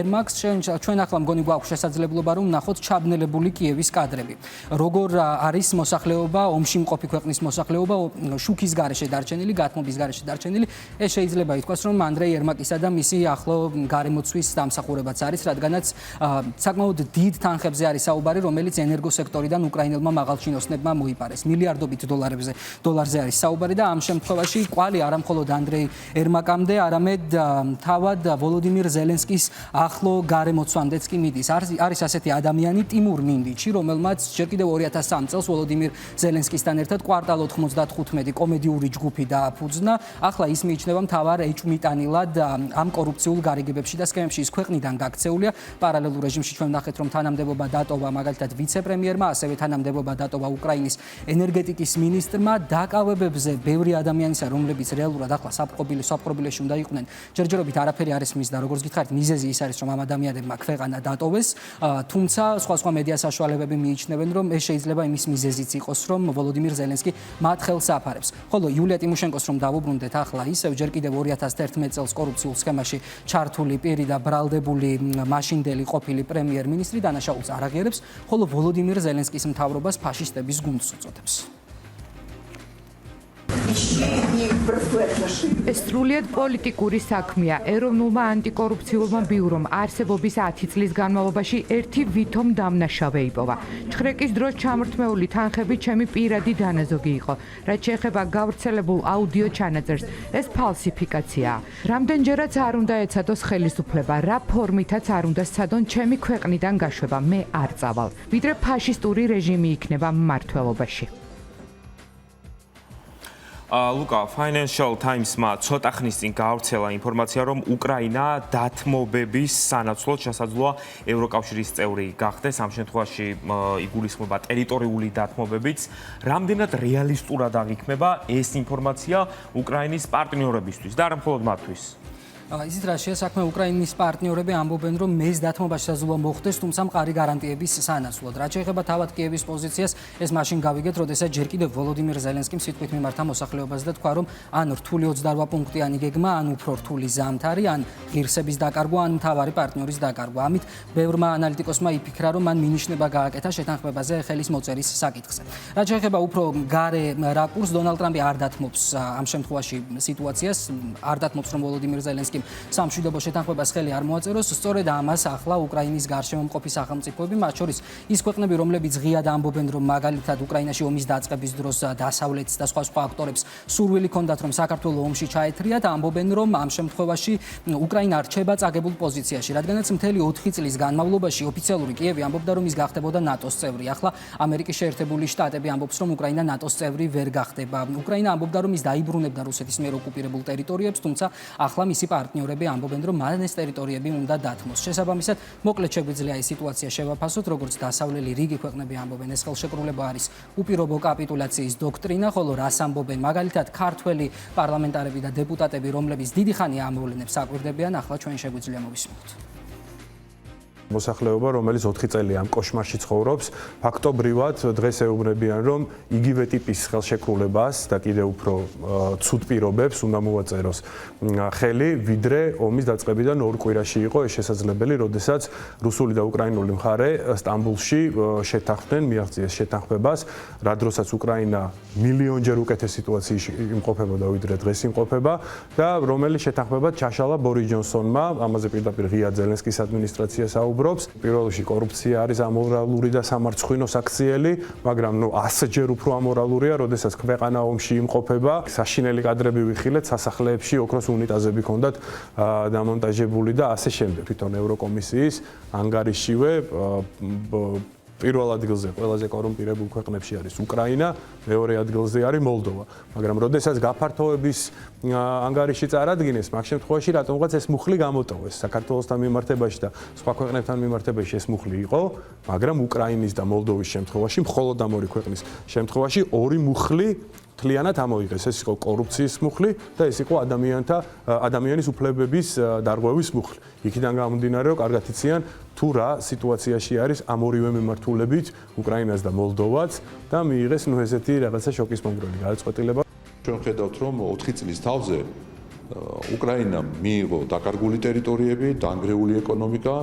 ერმაკს, ჩვენ ახლა მგონი გვაქვს შესაძლებლობა, რომ ვნახოთ ჩაბნელებული კიევის კადრები. როგორ არის მოსახლეობა, ომში მყოფი ქვეყნის მოსახლეობა შუქის გარეშე დარჩენილი, გათმობის გარეშე დარჩენილი, ეს შეიძლება ითქვას, რომ ანდრეი ერმაკისა და მისი ახლო გარემოცვის დამსახურებაც არის, რადგანაც საკმაოდ დიდ თანხებზე არის საუბარი, რომელიც ენერგოსექტორიდან უკრაინელმა მაღალჩინოსნებმა მოიპარეს. მილიარდობით დოლარზე არის საუბარი და ამ შემთხვევაში კვალი არა მხოლოდ ანდრეი ერმაკამდე, არამედ თავად ვოლოდიმირ ზელენსკის ახლო გარემოცვამდეც კი მიდის. არის ასეთი ადამიანი ტიმურ მინდიჩი, რომელმაც ჯერ კიდევ 2003 წელს ვოლოდიმირ ზელენსკისთან ერთად კვარტალ 95 კომედიური ჯგუფი დააფუძნა. ახლა ის მიიჩნევა მთავარ ეჭვმიტანილად ამ კორუფციულ გარიგებებში და სქემებში. ის ქვეყნიდან გაქცეულია. პარალელურ რეჟიმში ჩვენ ვნახეთ, რომ თანამდებობა დატოვა მაგალითად ვიცე-პრემიერმა, ასევე თანამდებობა დატოვა უკრაინის ენერგეტიკის მინისტრმა. დაკავებებზე ბევრი ადამიანისა, რომლებიც რეალურად ახლა საპყრობილეში უნდა იყვნენ, ჯერჯერობით არაფერი არ ისმის და როგორც გითხარით, მიზეზი ის არის, რომ ამ ადამიანებმა ქვეყანა დატოვეს. თუმცა სხვა მედია საშუალებები მიიჩნევენ, რომ ეს შეიძლება იმის მიზეზიც იყოს, რომ ვოლოდიმირ ზელენსკი მათ ხელს აფარებს. ხოლო იულია ტიმოშენკოს რომ დავუბრუნდეთ ახლა ისევ ჯერ კიდევ 2011 წელს კორუფციულ სქემაში ჩართული პირი და ბრალდებული მაშინდელი ყოფილი პრემიერ-მინისტრი დანაშაულს არ აღიარებს, ხოლო ვოლოდიმირ ზელენსკის მთავრობას ფაშისტების გუნდს უწოდებს. ეს სრულიად პოლიტიკური საქმეა. ეროვნულმა ანტიკორუფციულმა ბიურომ არსებობის 10 წლის განმავლობაში ერთი ვითომ დამნაშავე იპოვა. ჩხრეკის დროს ჩამორთმეული თანხები ჩემი პირადი დანაზოგი იყო. რაც შეეხება გავრცელებულ აუდიო ჩანაწერს, ეს ფალსიფიკაციაა. რამდენჯერაც არ უნდა ეცადოს ხელისუფლება, რა ფორმითაც არ უნდა სცადონ ჩემი ქვეყნიდან გაშვება, მე არ წავალ. ვიდრე ფაშისტური რეჟიმი იქნება მმართველობაში. ლუკა, Financial Times-მა ცოტა ხნის წინ გაავრცელა ინფორმაცია, რომ უკრაინა დათმობების სანაცვლოდ შესაძლოა ევროკავშირის წევრი გახდეს. ამ შემთხვევაში იგულისხმება ტერიტორიული დათმობებიც. რამდენად რეალისტურად აღიქმება ეს ინფორმაცია უკრაინის პარტნიორებისთვის და არა მხოლოდ მათთვის? ისიც რა შეასაქმე უკრაინის პარტნიორები ამბობენ, რომ მის დათმობაში შესაძლოა მოხდეს, თუმცა მყარი გარანტიების სანაცვლოდ. რაც შეეხება თავად კიევის პოზიციას, ეს მაშინ გავიგეთ, როდესაც ჯერ კიდევ ვოლოდიმირ ზელენსკიმ სიტყვით მიმართა მოსახლეობას და თქვა, რომ ან რთული 28 პუნქტიანი გეგმა, ან უფრო რთული ზამთარი, ან ღირსების დაკარგვა, ან მთავარი პარტნიორის დაკარგვა. ამით ბევრმა ანალიტიკოსმა იფიქრა, რომ მან მინიშნება გააკეთა შეთანხმებაზე ხელის მოწერის საკითხზე. რაც შეეხება უფრო გარე რაკურსს, დონალდ ტრამპი არ დათმობს ამ შემთხვევაში სიტუაციას, არ დათმობს, რომ ვოლოდიმირ ზელენსკიმ სამშვიდობო შეთანხმებას ხელი არ მოაწეროს. სწორედ ამას ახლა უკრაინის გარშემო მყოფი სახელმწიფოები, მათ შორის ის ქვეყნები, რომლებიც ღიად ამბობენ, რომ მაგალითად უკრაინაში ომის დაწყების დროს დასავლეთის და სხვა ფაქტორებს სურვილი ჰქონდათ, რომ საქართველოს ომში ჩაეთრიათ, ამბობენ, რომ ამ შემთხვევაში უკრაინა რჩება წაგებულ პოზიციაში, რადგანაც მთელი 4 წლის განმავლობაში ოფიციალური კიევი ამბობდა, რომ ის გახდებოდა ნატოს წევრი. ახლა ამერიკის შეერთებული შტატები ამბობს, რომ უკრაინა ნატოს წევრი ვერ გახდება. უკრაინა ამბობდა, რომ ის დაიბრუნებდა რუსეთის მიერ ოკუპირებულ ტერიტორიებს, თუმცა ახლა მისი პარტნიორები ამბობენ, რომ მან ეს ტერიტორიები უნდა დათმოს. შესაბამისად, მოკლედ შეგვიძლია ეს სიტუაცია შევაფასოთ, როგორც დასავლელი რიგი ქვეყნები ამბობენ, ეს ხელშეკრულება არის უპირობო კაპიტულაციის დოქტრინა, ხოლო რას ამბობენ მაგალითად ქართველი პარლამენტარები და დეპუტატები, რომლებიც დიდი ხანია ამ მოვლენებს აკვირდებიან, ახლა ჩვენ შეგვიძლია მოვისმინოთ. მოსახლეობა, რომელიც 4 წელი ამ კოშმარში ცხოვრობს, ფაქტობრივად დღეს ეუბნებიან, რომ იგივე ტიპის ხელშეკრულებას და კიდევ უფრო ცუდ პირობებს უნდა მოვაწეროს ხელი, ვიდრე ომის დაწყებიდან 2 კვირაში იყო ეს შესაძლებელი, როდესაც რუსული და უკრაინული მხარე სტამბულში შეთანხმდნენ, მიაღწიეს შეთანხმებას, რა დროსაც უკრაინა მილიონჯერ უკეთეს სიტუაციაში იმყოფებოდა, ვიდრე დღეს იმყოფება და რომელიც შეთანხმება ჩაშალა ბორის ჯონსონმა, ამაზე პირდაპირ ღია ზელენსკის ადმინისტრაციას პირველ რიგში კორუფცია არის ამორალური და სამარცხვინო საქციელი, მაგრამ 100-ჯერ უფრო ამორალურია, როდესაც ქვეყანა ომში იმყოფება, საშინელი კადრები ვიხილეთ, სასახლეებში ოქროს უნიტაზები ჰქონდათ დამონტაჟებული და ასე შემდეგ. თვითონ ევროკომისიის ანგარიშშივე პირველ ადგილზე ყველაზე კორუმპირებულ ქვეყნებში არის უკრაინა, მეორე ადგილზე არის მოლდოვა. მაგრამ როდესაც გაფართოების ანგარიში წარადგინეს, მაგ შემთხვევაში რატომღაც ეს მუხლი გამოტოვეს. საქართველოსთან მიმართებაში და სხვა ქვეყნებთან მიმართებაში ეს მუხლი იყო, მაგრამ უკრაინის და მოლდოვის შემთხვევაში, მხოლოდ ამ ორი ქვეყნის შემთხვევაში ორი მუხლი მთლიანად ამოიღეს. ეს იყო კორუფციის მუხლი და ეს იყო ადამიანის უფლებების დარღვევის მუხლი. იქიდან გამომდინარე, რომ კარგად იციან თუ რა სიტუაციაში არის ამ ორივე მიმართულებით უკრაინას და მოლდოვაც და მიიღეს ესეთი რაღაცა შოკის მომგვრელი გადაწყვეტილება. ჩვენ ხედავთ, რომ 4 წლის თავზე უკრაინამ მიიღო დაკარგული ტერიტორიები, დანგრეული ეკონომიკა,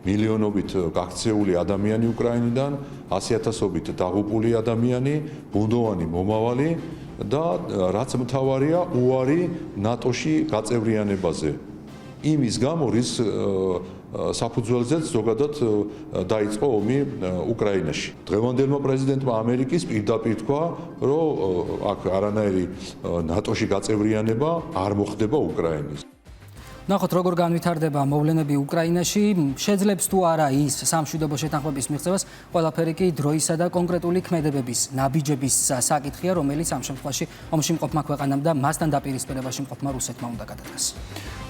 მილიონობით გაქცეული ადამიანი უკრაინიდან, 100,000-ობით დაღუპული ადამიანი, ბუნდოვანი მომავალი და რაც მთავარია, უარი ნატოში გაწევრიანებაზე. იმის გამო, რის საფუძველზეც ზოგადად დაიწყო ომი უკრაინაში. დღევანდელმა პრეზიდენტმა ამერიკის პირდაპირ თქვა, რომ აქ არანაირი ნატოში გაწევრიანება არ მოხდება უკრაინის. ნახოთ, როგორ განვითარდება მოვლენები უკრაინაში, შეძლებს თუ არა ის სამშვიდობო შეთანხმების მიღწევას, ყველაფერი კი დროისა და კონკრეტული ქმედებების, ნაბიჯების საკითხია, რომელიც ამ შემთხვევაში ომში მყოფმა ქვეყანამ და მასთან დაპირისპირებაში მყოფმა რუსეთმა უნდა გადადგას.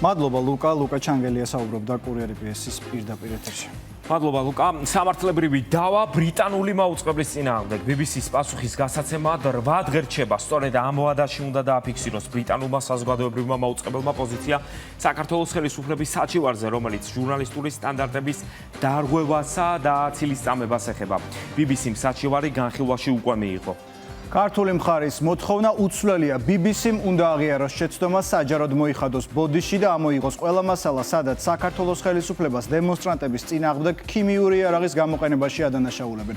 მადლობა ლუკა, ლუკა ჩანგელია საუბრობდა კურიერი BBS-ის პირდაპირ ეთერში. მადლობა ლუკა. სამართლებრივი დავა ბრიტანული მაუწყებლის წინააღმდეგ. BBC-ს პასუხის გასაცემა 8 დღე რჩება. სწორედ ამ ვადაში უნდა დააფიქსიროს ბრიტანულმა საზოგადოებრივმა მაუწყებელმა პოზიცია საქართველოს ხელისუფლების საჩივარზე, რომელიც ჟურნალისტური სტანდარტების დარღვევასა და ცილისწამებას ეხება. BBC-მ საჩივარი განხილვაში უკვე მიიღო. ქართული მხარის მოთხოვნა უცვლელია. BBC-მ უნდა აღიაროს შეცდომა, საჯაროდ მოიხადოს ბოდიში და ამოიღოს ყველა მასალა, სადაც საქართველოს ხელისუფლებას დემონსტრანტების წინააღმდეგ ქიმიური იარაღის გამოყენებაში ადანაშაულებენ.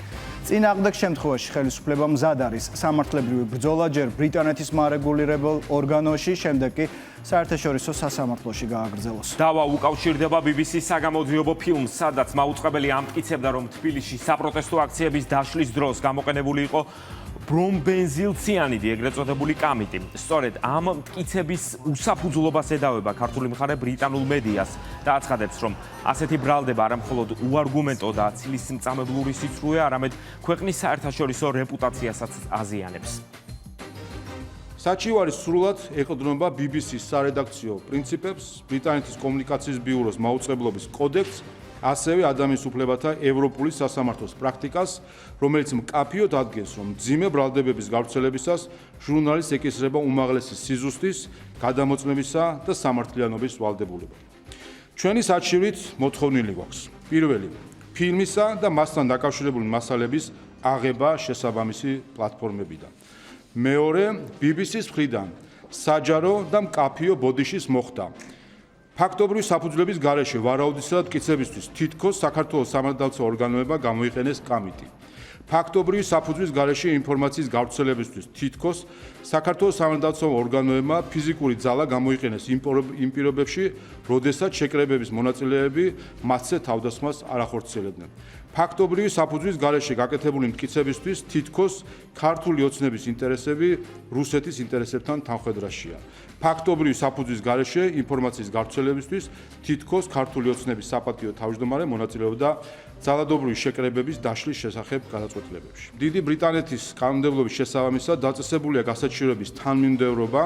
წინააღმდეგ შემთხვევაში ხელისუფლება მზად არის სამართლებრივი ბრძოლა ჯერ ბრიტანეთის მარეგულირებელ ორგანოში, შემდეგ კი საერთაშორისო სასამართლოში გააგრძელოს. დავა უკავშირდება BBC-ს საგამოძიებო ფილმს, სადაც მაუწყებელი ამტკიცებდა, რომ თბილისში საპროტესტო აქციების დაშლის დროს გამოყენებული იყო ბრომბენზილციანიდი, ეგრეთ წოდებული კამიტი. სწორედ ამ მტკიცების უსაფუძვლობას ედავება ქართული მხარე ბრიტანულ მედიას და აცხადებს, რომ ასეთი ბრალდება არა მხოლოდ უარგუმენტო და ცილისმწამებლური სიცრუე, არამედ ქვეყნის საერთაშორისო რეპუტაციასაც აზიანებს. საჩივარი სრულად ეყრდნობა BBC-ს სარედაქციო პრინციპებს, ბრიტანეთის კომუნიკაციის ბიუროს მაუწყებლობის კოდექსს, ასევე ადამიანის უფლებათა ევროპული სასამართლოს პრაქტიკას, რომელიც მკაფიოდ ადგენს, რომ მძიმე ბრალდებების გავრცელებისას ჟურნალის ეკისრება უმაღლესი სიზუსტის, გადამოწმებისა და სამართლიანობის ვალდებულება. ჩვენი საჩივრით მოთხოვნილი გვაქვს. პირველი, ფილმისა და მასთან დაკავშირებული მასალების აღება შესაბამისი პლატფორმებიდან. მეორე, BBC-ს მხრიდან საჯარო და მკაფიო ბოდიშის მოხდა. ფაქტობრივი საფუძვლების გარეშე ვარაუდისა და მტკიცებისთვის თითქოს საქართველოს სამართალდამცავ ორგანოებმა გამოიყენეს კამიტი. ფაქტობრივი საფუძვლის გარეშე ინფორმაციის გავრცელებისთვის თითქოს საქართველოს სამართალდამცავ ორგანოებმა ფიზიკური ძალა გამოიყენეს იმ პირობებში, როდესაც შეკრებების მონაწილეები მასზე თავდასხმას არ ახორციელებდნენ. ფაქტობრივი საფუძვლის გარეშე გაკეთებული მტკიცებისთვის თითქოს ქართული ოცნების ინტერესები რუსეთის ინტერესებთან თანხვედრაშია. ფაქტობრივი საფუძვლის გარეშე ინფორმაციის გავრცელებისთვის თითქოს ქართული ოცნების საპატიო თავმჯდომარე მონაწილეობდა ძალადობრივი შეკრებების დაშლის შესახებ გადაწყვეტილებებში. დიდი ბრიტანეთის კანონმდებლობის შესაბამისად დაწესებულია გასაჩივრების თანმიმდევრობა,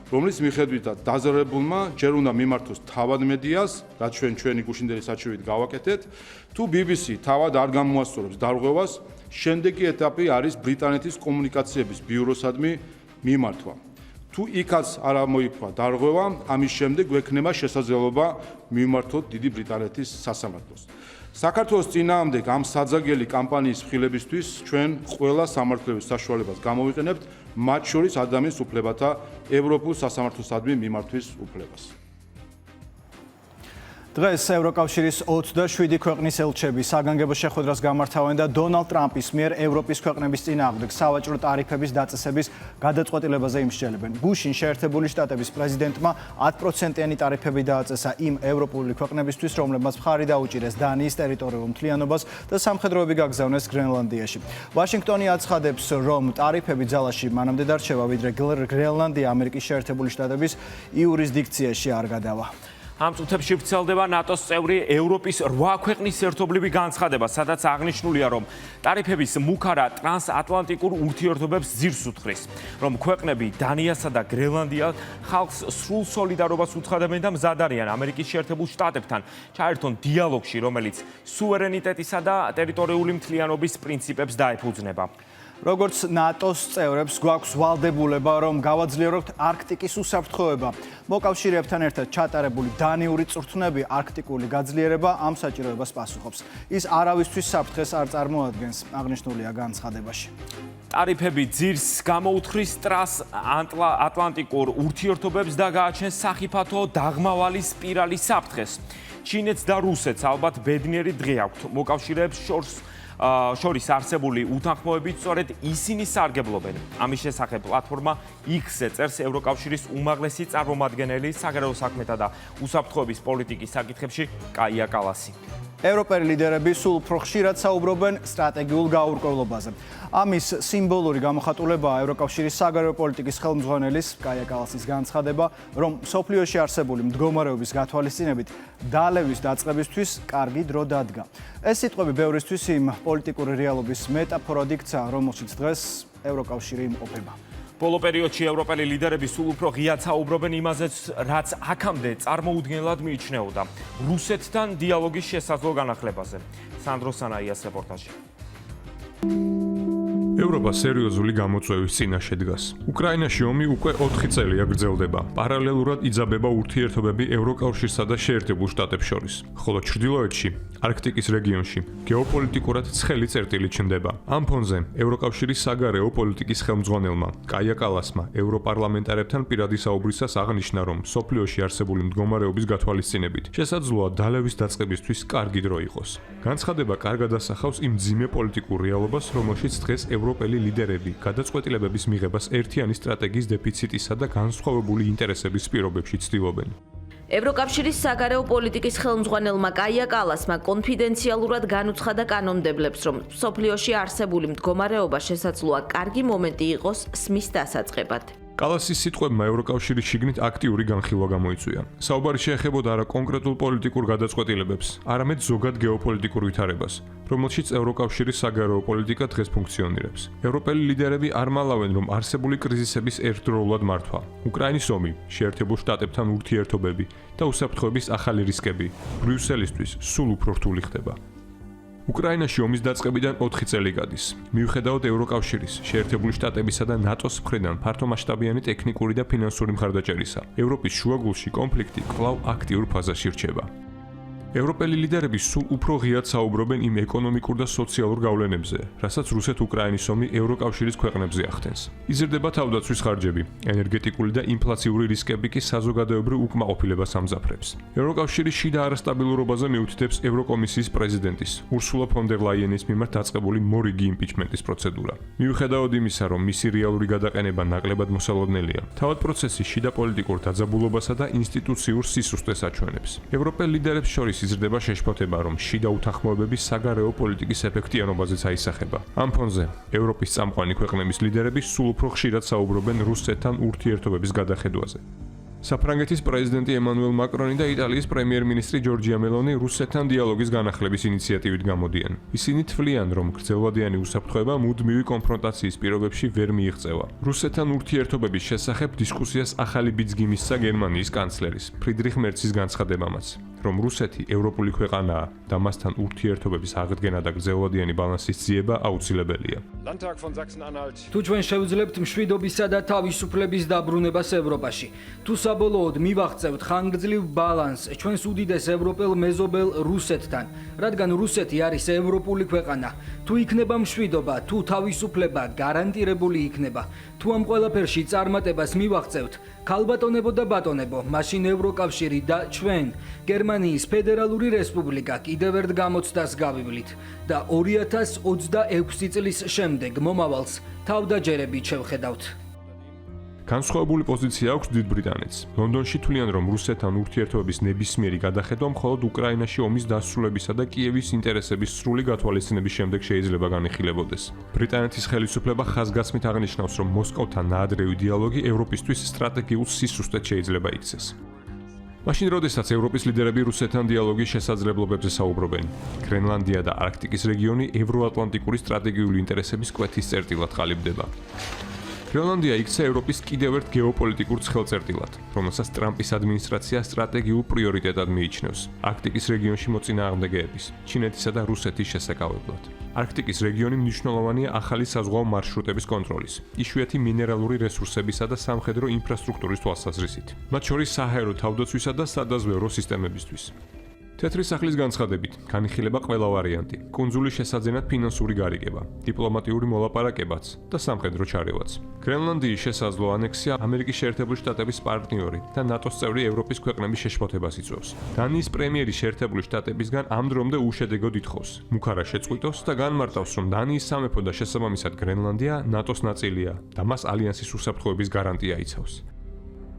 რომლის მიხედვითაც დაზარალებულმა ჯერ უნდა მიმართოს თავად მედიას, რაც ჩვენი გუშინდელი საჩივრით გავაკეთეთ, თუ BBC თავად არ გამოასწორებს დარღვევას, შემდეგი ეტაპი არის ბრიტანეთის კომუნიკაციების ბიუროსადმი მიმართვა. თუ იქაც არ მოიფვა დარღვევა, ამის შემდეგ გვექნება შესაძლებლობა მიმართოთ დიდი ბრიტანეთის სასამართლოს. საქართველოს წინააღმდეგ ამ საძაგელი კამპანიის მხილებისთვის ჩვენ ყველა სამართლებრივ საშუალებას გამოვიყენებთ, მათ შორის ადამიანის უფლებათა ევროპულ სასამართლოსადმი მიმართვის უფლებას. დღეს ევროკავშირის 27 ქვეყნის ელჩები საგანგებო შეხვედრას გამართავენ და დონალდ ტრამპის მიერ ევროპის ქვეყნების წინააღმდეგ სავაჭრო ტარიფების დაწესების გადაწყვეტილებაზე იმსჯელებენ. გუშინ შეერთებული შტატების პრეზიდენტმა 10%-იანი ტარიფები დააწესა იმ ევროპული ქვეყნებისთვის, რომლებმაც მხარი დაუჭირეს დანიის ტერიტორიულ მთლიანობას და სამხედროები გაგზავნეს გრენლანდიაში. ვაშინგტონი აცხადებს, რომ ტარიფები ძალაში მანამდე დარჩება, ვიდრე გრენლანდია ამერიკის შეერთებული შტატების იურისდიქციაში არ გადავა. ამ წუთებში ვრცელდება ნატოს წევრი ევროპის 8 ქვეყნის ერთობლივი განცხადება, სადაც აღნიშნულია, რომ ტარიფების მუქარა ტრანსატლანტიკურ ურთიერთობებს ძირს უთხრის, რომ ქვეყნები დანიასა და გრენლანდიას ხალხს სრულ სოლიდარობას უცხადებენ და მზად არიან ამერიკის შეერთებულ შტატებთან ჩაერთონ დიალოგში, რომელიც სუვერენიტეტისა და ტერიტორიული მთლიანობის პრინციპებს დაეფუძნება. როგორც ნატოს წევრებს გვაქვს ვალდებულება, რომ გავაძლიეროთ არქტიკის უსაფრთხოება. მოკავშირეებთან ერთად ჩატარებული დანიური წვრთნები არქტიკული გაძლიერება ამ საჭიროებას პასუხობს. ის არავისთვის საფრთხეს არ წარმოადგენს, აღნიშნულია განცხადებაში. ტარიფები ძირს გამოუთხრის ტრანსატლანტიკურ ურთიერთობებს და გააჩენს სახიფათო დაღმავალი სპირალის საფრთხეს. ჩინეთს და რუსეთს ალბათ ბედნიერი დღე აქვთ. მოკავშირეებს შორის არსებული უთანხმოებით სწორედ ისინი სარგებლობენ. ამის შესახებ პლატფორმა X-ზე წერს ევროკავშირის უმაღლესი წარმომადგენელი საგარეო საქმეთა და უსაფრთხოების პოლიტიკის საკითხებში კაია კალასი. ევროპელი ლიდერები სულ უფრო ხშირად საუბრობენ სტრატეგიულ გაურკვევლობაზე. ამის სიმბოლური გამოხატულებაა ევროკავშირის საგარეო პოლიტიკის ხელმძღვანელის კაია კალასის განცხადება, რომ მსოფლიოში არსებული მდგომარეობის გათვალისწინებით დალევის დაწყებისთვის კარგი დრო დადგა. ეს სიტყვები ბევრისთვის იმ პოლიტიკური რეალობის მეტაფორად იქცა, რომელშიც დღეს ევროკავშირი იმყოფება. ბოლო პერიოდში ევროპელი ლიდერები სულ უფრო ღიად საუბრობენ იმაზეც, რაც აქამდე წარმოუდგენლად მიიჩნეოდა რუსეთთან დიალოგის შესაძლო განახლებაზე. სანდრო სანაიას რეპორტაჟი. ევროპა სერიოზული გამოწვევის წინაშე დგას. უკრაინაში ომი უკვე 4 წელია გრძელდება. პარალელურად იძაბება ურთიერთობები ევროკავშირსა და შეერთებულ შტატებს შორის. ხოლო ჩრდილოეთში არქტიკის რეგიონში გეოპოლიტიკურად ცხელი წერტილი ჩნდება. ამ ფონზე ევროკავშირის საგარეო პოლიტიკის ხელმძღვანელმა კაია კალასმა ევროპარლამენტარებთან პირადი საუბრისას აღნიშნა, რომ სოფლიოში არსებული მდგომარეობის გათვალისწინებით შესაძლოა დალევის დაწყებისთვის კარგი დრო იყოს. განცხადება კარგად ასახავს იმ მძიმე პოლიტიკურ რეალობას, რომელშიც დღეს ევროპელი ლიდერები გადაწყვეტილებების მიღებას ერთიანი სტრატეგიის დეფიციტისა და განსხვავებული ინტერესების პირობებში ცდილობენ. ევროკავშირის საგარეო პოლიტიკის ხელმძღვანელმა კაია კალასმა კონფიდენციალურად განუცხადა კანონმდებლებს, რომ სოფლიოში არსებული მდგომარეობა შესაძლოა კარგი მომენტი იყოს სმის დასაწყებად. კალასის სიტყვებმა ევროკავშირის შიგნით აქტიური განხილვა გამოიწვია. საუბარი შეეხებოდა არა კონკრეტულ პოლიტიკურ გადაწყვეტილებებს, არამედ ზოგად გეოპოლიტიკურ ვითარებას, რომელშიც ევროკავშირის საგარეო პოლიტიკა დღეს ფუნქციონირებს. ევროპელი ლიდერები არ მალავენ, რომ არსებული კრიზისების ერთდროულად მართვა, უკრაინის ომი, შეერთებულ შტატებთან ურთიერთობები და უსაფრთხოების ახალი რისკები ბრიუსელისთვის სულ უფრო რთული ხდება. უკრაინაში ომის დაწყებიდან 4 წელი გადის. მიუხედავად ევროკავშირის, შეერთებული შტატებისა და ნატოს მხრიდან ფართომასშტაბიანი ტექნიკური და ფინანსური მხარდაჭერისა, ევროპის შუაგულში კონფლიქტი კვლავ აქტიურ ფაზაში რჩება. ევროპელი ლიდერები სულ უფრო ღიად საუბრობენ იმ ეკონომიკურ და სოციალურ გავლენებზე, რასაც რუსეთ-უკრაინის ომი ევროკავშირის ქვეყნებზე ახდენს. იზრდება თავდაცვის ხარჯები, ენერგეტიკული და ინფლაციური რისკები კი საზოგადოებრივ უკმაყოფილებას ამძაფრებს. ევროკავშირის შიდა არასტაბილურობაზე მიუთითებს ევროკომისიის პრეზიდენტის ურსულა ფონ დერ ლაიენის მიმართ დაწყებული მორიგი იმპიჩმენტის პროცედურა. მიუხედავად იმისა, რომ მისი რეალური გადაყენება ნაკლებად მოსალოდნელია, თავად პროცესი შიდა პოლიტიკურ დაძაბულობასა და ინსტიტუციურ სისუსტეს აჩვენებს. ევროპელ ლიდერებს შორის იზრდება შეშფოთება, რომ შიდა უთანხმოებების საგარეო პოლიტიკის ეფექტიანობაზეც აისახება. ამ ფონზე ევროპის წამყვანი ქვეყნების ლიდერები სულ უფრო ხშირად საუბრობენ რუსეთთან ურთიერთობების გადახედვაზე. საფრანგეთის პრეზიდენტი ემანუელ მაკრონი და იტალიის პრემიერ-მინისტრი ჯორჯია მელონი რუსეთთან დიალოგის განახლების ინიციატივით გამოდიან. ისინი თვლიან, რომ გრძელვადიანი უსაფრთხოება მუდმივი კონფრონტაციის პირობებში ვერ მიიღწევა. რუსეთთან ურთიერთობების შესახებ დისკუსიას ახალი ბიძგი მისცა გერმანიის კანცლერის ფრიდრიხ მერცის განცხადებამაც, რომ რუსეთი ევროპული ქვეყანაა და მასთან ურთიერთობების აღდგენა და გრძელვადიანი ბალანსის ძიება აუცილებელია. თუ ჩვენ შევძლებთ მშვიდობისა და თავისუფლების დაბრუნებას ევროპაში, თუ საბოლოოდ მივაღწევთ ხანგრძლივ ბალანსს ჩვენს უდიდეს ევროპელ მეზობელ რუსეთთან, რადგან რუსეთი არის ევროპული ქვეყანა, თუ იქნება მშვიდობა, თუ თავისუფლება გარანტირებული იქნება, თუ ამ ყველაფერში წარმატებას მივაღწევთ, ქალბატონებო და ბატონებო, მაშინ ევროკავშირი და ჩვენ, გერმანიის ფედერალური რესპუბლიკა კიდევ ერთ გამოცდას გავივლით და 2026 წლის შემდეგ მომავალს თავდაჯერებით შევხედავთ. განსხვავებული პოზიცია აქვს დიდ ბრიტანეთს. ლონდონში თვლიან, რომ რუსეთთან ურთიერთობების ნებისმიერი გადახედვა მხოლოდ უკრაინაში ომის დასრულებისა და კიევის ინტერესების სრული გათვალისწინების შემდეგ შეიძლება განიხილებოდეს. ბრიტანეთის ხელისუფლება ხაზგასმით აღნიშნავს, რომ მოსკოვთან ნაადრევი დიალოგი ევროპისთვის სტრატეგიულ სისუსტედ შეიძლება იქცეს. მაშინ, როდესაც ევროპის ლიდერები რუსეთთან დიალოგის შესაძლებლობებზე საუბრობენ, გრენლანდია და არქტიკის რეგიონი ევროატლანტიკური სტრატეგიული ინტერესების კვეთის წერტილად ყალიბდება. გრენლანდია იქცა ევროპის კიდევ ერთ გეოპოლიტიკურ ცხელწერტილად, რომელსაც ტრამპის ადმინისტრაცია სტრატეგიულ პრიორიტეტად მიიჩნევს არქტიკის რეგიონში მოწინააღმდეგეების, ჩინეთისა და რუსეთის შესაკავებლად. არქტიკის რეგიონი მნიშვნელოვანია ახალი საზღვაო მარშრუტების კონტროლის, იშვიათი მინერალური რესურსებისა და სამხედრო ინფრასტრუქტურის თვალსაზრისით, მათ შორის საჰაერო თავდაცვისა და სადაზვერვო სისტემებისთვის. თეთრი სახლის განცხადებით განიხილება ყველა ვარიანტი: კუნძულის შესაძენად ფინანსური გარიგება, დიპლომატიური მოლაპარაკებაც და სამხედრო ჩარევაც. გრენლანდიის შესაძლო ანექსია ამერიკის შეერთებული შტატების პარტნიორი და ნატოს წევრი ევროპის ქვეყნების შეშფოთებას იწვევს. დანიის პრემიერი შეერთებული შტატებისგან ამ დრომდე უშედეგოდ ითხოვს, მუქარა შეწყვიტოს და განმარტავს, რომ დანიის სამეფო და შესაბამისად გრენლანდია ნატოს ნაწილია და მას ალიანსის უსაფრთხოების გარანტია იცავს.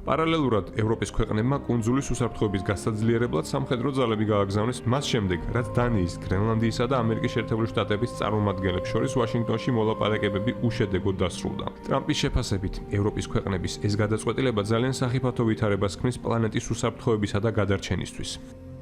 პარალელურად ევროპის ქვეყნებმა კუნძულის უსაფრთხოების გასაძლიერებლად სამხედრო ძალები გააგზავნეს მას შემდეგ, რაც დანიის, გრენლანდიისა და ამერიკის შეერთებული შტატების წარმომადგენლებს შორის ვაშინგტონში მოლაპარაკებები უშედეგოდ დასრულდა. ტრამპის შეფასებით, ევროპის ქვეყნების ეს გადაწყვეტილება ძალიან სახიფათო ვითარებას ქმნის პლანეტის უსაფრთხოებისა და გადარჩენისთვის.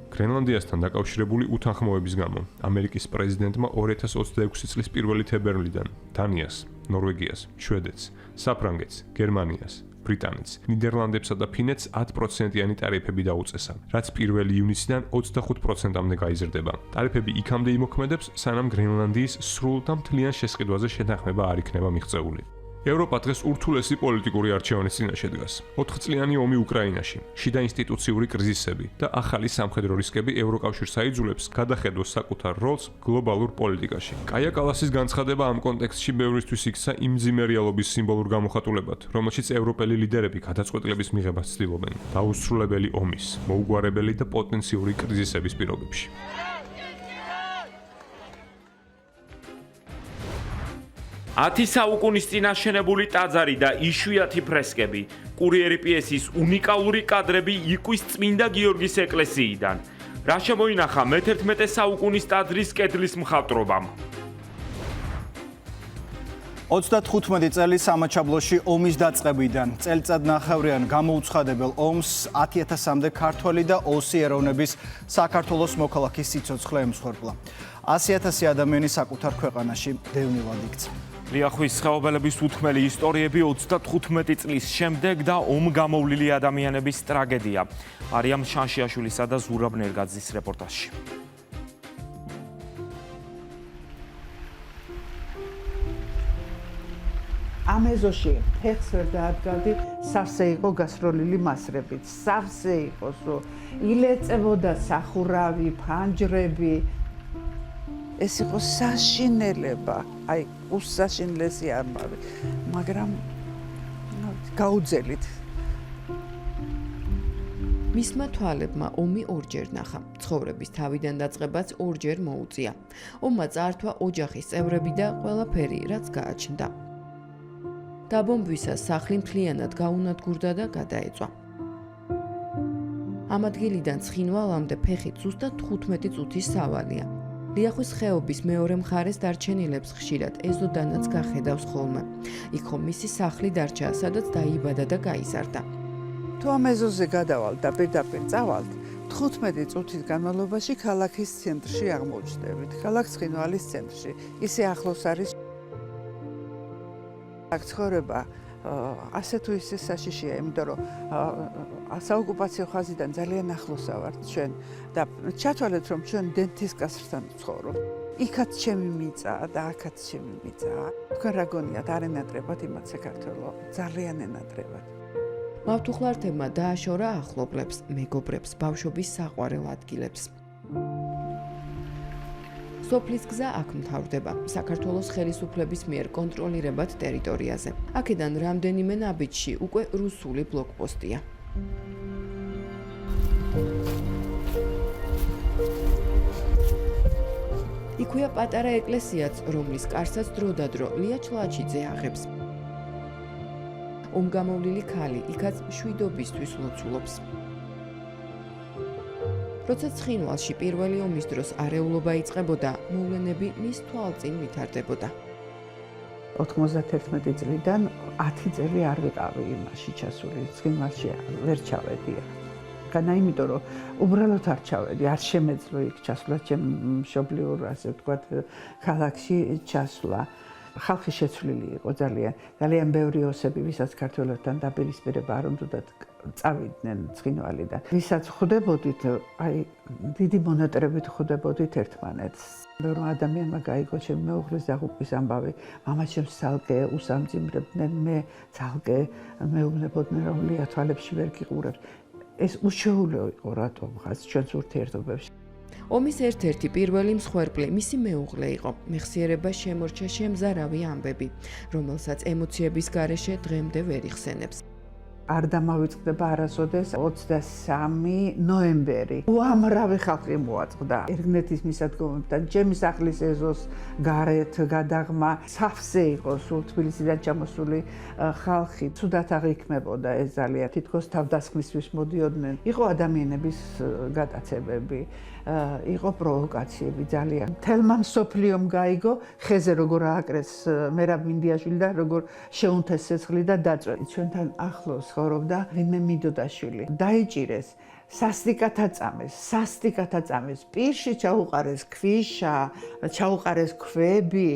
გრენლანდიასთან დაკავშირებული უთანხმოების გამო ამერიკის პრეზიდენტმა 2026 წლის 1 თებერვლიდან დანიას, ნორვეგიას, შვედეთს, საფრანგეთს, გერმანიას, ბრიტანეთს, ნიდერლანდებსა და ფინეთს 10%-იანი ტარიფები დაუწესა, რაც 1 ივნისიდან 25%-მდე გაიზრდება. ტარიფები იქამდე იმოქმედებს, სანამ გრენლანდიის სრულ და მთლიან შესყიდვაზე შეთანხმება არ იქნება მიღწეული. ევროპა დღეს ურთულესი პოლიტიკური არჩევნის წინაშე დგას. 4 წლიანი ომი უკრაინაში, შიდა ინსტიტუციური კრიზისები და ახალი სამხედრო რისკები ევროკავშირს აიძულებს გადახედოს საკუთარ როლს გლობალურ პოლიტიკაში. კაია კალასის განცხადება ამ კონტექსტში ბევრისთვის იქცა იმ მძიმე რეალობის სიმბოლურ გამოხატულებად, რომელშიც ევროპელი ლიდერები გადაწყვეტილების მიღებას ცდილობენ დაუსრულებელი ომის, მოუგვარებელი და პოტენციური კრიზისების პირობებში. 10 საუკუნის წინ აშენებული ტაძარი და იშვიათი ფრესკები, კურიერი პიესის უნიკალური კადრები იკვის წმინდა გიორგის ეკლესიიდან. რა შემოინახა მე-11 საუკუნის ტაძრის კედლის მხატვრობამ? 35 წელი სამაჩაბლოში ომის დაწყებიდან წელიწადნახევრიან გამოუცხადებელ ომს 10,000-მდე ქართველი და ოსი ეროვნების საქართველოს მოქალაქის სიცოცხლე ემსხვერპლა. 100,000 ადამიანი საკუთარ ქვეყანაში დევნილად იქცა. ლიახვის ხეობელების უთქმელი ისტორიები 35 წლის შემდეგ და ომგამოვლილი ადამიანების ტრაგედია. არიამ შანშიაშვილისა და ზურაბ ნერგაძის რეპორტაჟში. ამ ეზოში ფეხს ვერ დაადგავდი, სავსე იყო გასროლილი მასრებით, სავსე იყოს, ილეწებოდა სახურავი, ფანჯრები. ეს იყო საშინელება, აი უსაშინლესი ამბავი, მაგრამ გაუძელით. მისმა თვალებმა ომი ორჯერ ნახა. ცხოვრების თავიდან დაწყებაც ორჯერ მოუწია. ომმა წაართვა ოჯახის წევრები და ყველაფერი, რაც გააჩნდა. დაბომბვისას სახლი მთლიანად გაუნადგურდა და გადაეწვა. ამ ადგილიდან ცხინვალამდე ფეხით ზუსტად 15 წუთის სავალია. ლიახვის ხეობის მეორე მხარეს დარჩენილებს ხშირად ეზოდანაც გახედავს ხოლმე. იქ ხომ მისი სახლი დარჩა, სადაც დაიბადა და გაიზარდა. თუ ამ ეზოზე გადავალთ და პირდაპირ წავალთ, 15 წუთის განმავლობაში ქალაქის ცენტრში აღმოჩნდებით. ქალაქ ცხინვალის ცენტრში. ისე ახლოს არის აქ ცხოვრება ასე თუ ისე საშიშია, იმიტომ რომ საოკუპაციო ხაზიდან ძალიან ახლოსა ვართ ჩვენ და ჩათვალეთ რომ ჩვენ დენთის კასრთან ვცხოვრობ. იქაც ჩემი მიწა და აქაც ჩემი მიწა. თქვენ რა გონიათ, არ ენატრებათ იმათ საქართველო? ძალიან ენატრებათ. მავთუხლართებმა დააშორა ახლობლებს, მეგობრებს, ბავშვობის საყვარელ ადგილებს. სოფლის გზა აქ მთავრდება, საქართველოს ხელისუფლების მიერ კონტროლირებად ტერიტორიაზე. აქედან რამდენიმე ნაბიჯში უკვე რუსული ბლოკპოსტია. იქვეა პატარა ეკლესიაც, რომლის კარსაც დროდადრო ლია ჩლაჩიძე აღებს. ომგამოვლილი ქალი იქაც მშვიდობისთვის ლოცულობს. როცა ცხინვალში პირველი ომის დროს არეულობა იწყებოდა, მოვლენები მის თვალწინ ვითარდებოდა. 91 წლიდან 10 წელი არ ვიყავი იმაში ჩასული, ცხინვალში ვერ ჩავედი. განა იმიტომ რომ უბრალოდ არ ჩავედი, არ შემეძლო იქ ჩასვლა, ჩემ მშობლიურ, ასე ვთქვათ, ქალაქში ჩასვლა. ხალხი შეცვლილი იყო ძალიან ბევრი ოსები, ვისაც ქართველებთან დაპირისპირება არ უნდათ წავიდნენ ცხინვალიდან. ვისაც ხვდებოდით, აი დიდი მონატრებით ხვდებოდით ერთმანეთს. ბევრი ადამიანმა გაიგო ჩემი მეუღლის დაღუპვის ამბავი. მამა ჩემს ცალკე უსამძიმრებდნენ, მე ცალკე მეუბნებოდნენ, რომ ლია თვალებში ვერ გიყურებს. ეს უშეულო იყო რატომ ხაც ჩვენს ურთიერთობებში. ომის ერთ-ერთი პირველი მსხვერპლი მისი მეუღლე იყო. მეხსიერება შემორჩა შემზარავი ამბები, რომელსაც ემოციების გარეშე დღემდე ვერ იხსენებს. არ დამავიწყდება არასოდეს 23 ნოემბერი. უამრავი ხალხი მოაწყდა ერგნეთის მისადგომებთან, ჩემი სახლის ეზოს გარეთ გადაღმა, სავსე იყო სულ თბილისიდან ჩამოსული ხალხი. ცუდად აღიქმებოდა ეს ძალიან, თითქოს თავდასხმისთვის მოდიოდნენ. იყო ადამიანების გადაცემები, იყო პროვოკაციები ძალიან. თელმა მსოფლიომ გაიგო ხეზე როგორ ააკრეს მერაბ მინდიაშვილი და როგორ შეუნთეს ცეცხლი და დაწვეს. ჩვენთან ახლოს ცხოვრობდა ვინმე მიდოდაშვილი. დაიჭირეს, სასტიკად აწამეს, პირში ჩაუყარეს ქვიშა, ჩაუყარეს ქვები.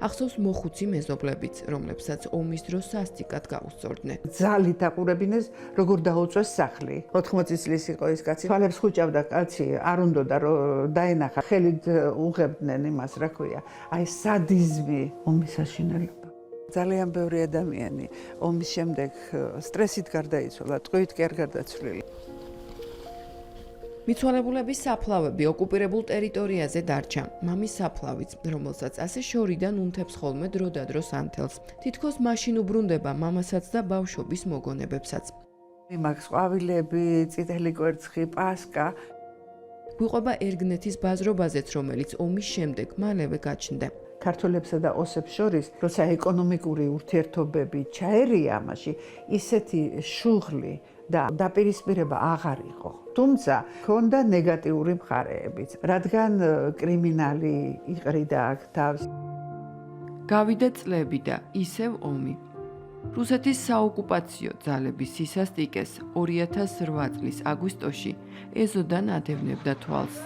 ახსოვს მოხუცი მეზობლებიც, რომლებსაც ომის დროს სასტიკად გაუსწორდნენ. ძალით აყურებინეს, როგორ დაუწვეს სახლი. 80 წლის იყო ეს კაცი. თვალებს ხუჭავდა კაცი, არ უნდოდა რომ დაენახა. ხელით უღებდნენ იმას, რა ქვია. აი სადიზმი, ომის საშინელება. ძალიან ბევრი ადამიანი ომის შემდეგ სტრესით გარდაიცვალა, ტყვით კი არ გარდაცვლილი. მიცვალებულების საფლავები ოკუპირებულ ტერიტორიაზე დარჩა. მამის საფლავიც, რომელსაც ასე შორიდან უნთებს ხოლმე დროდადრო სანთელს. თითქოს მაშინ უბრუნდება მამასაც და ბავშვობის მოგონებებსაც. მაქვს ყვავილები, წითელი კვერცხი, პასკა. გვიყვება ერგნეთის ბაზრობაზეც, რომელიც ომის შემდეგ მალევე გაჩნდა. ქართველებსა და ოსებს შორის, როცა ეკონომიკური ურთიერთობები ჩაერია ამაში, ისეთი შუღლი და დაპირისპირება აღარ იყო. თუმცა ჰქონდა ნეგატიური მხარეებიც, რადგან კრიმინალი იყრიდა აქ თავს. გავიდა წლები და ისევ ომი. რუსეთის საოკუპაციო ძალების სისასტიკეს 2008 წლის აგვისტოში ეზოდან ადევნებდა თვალს.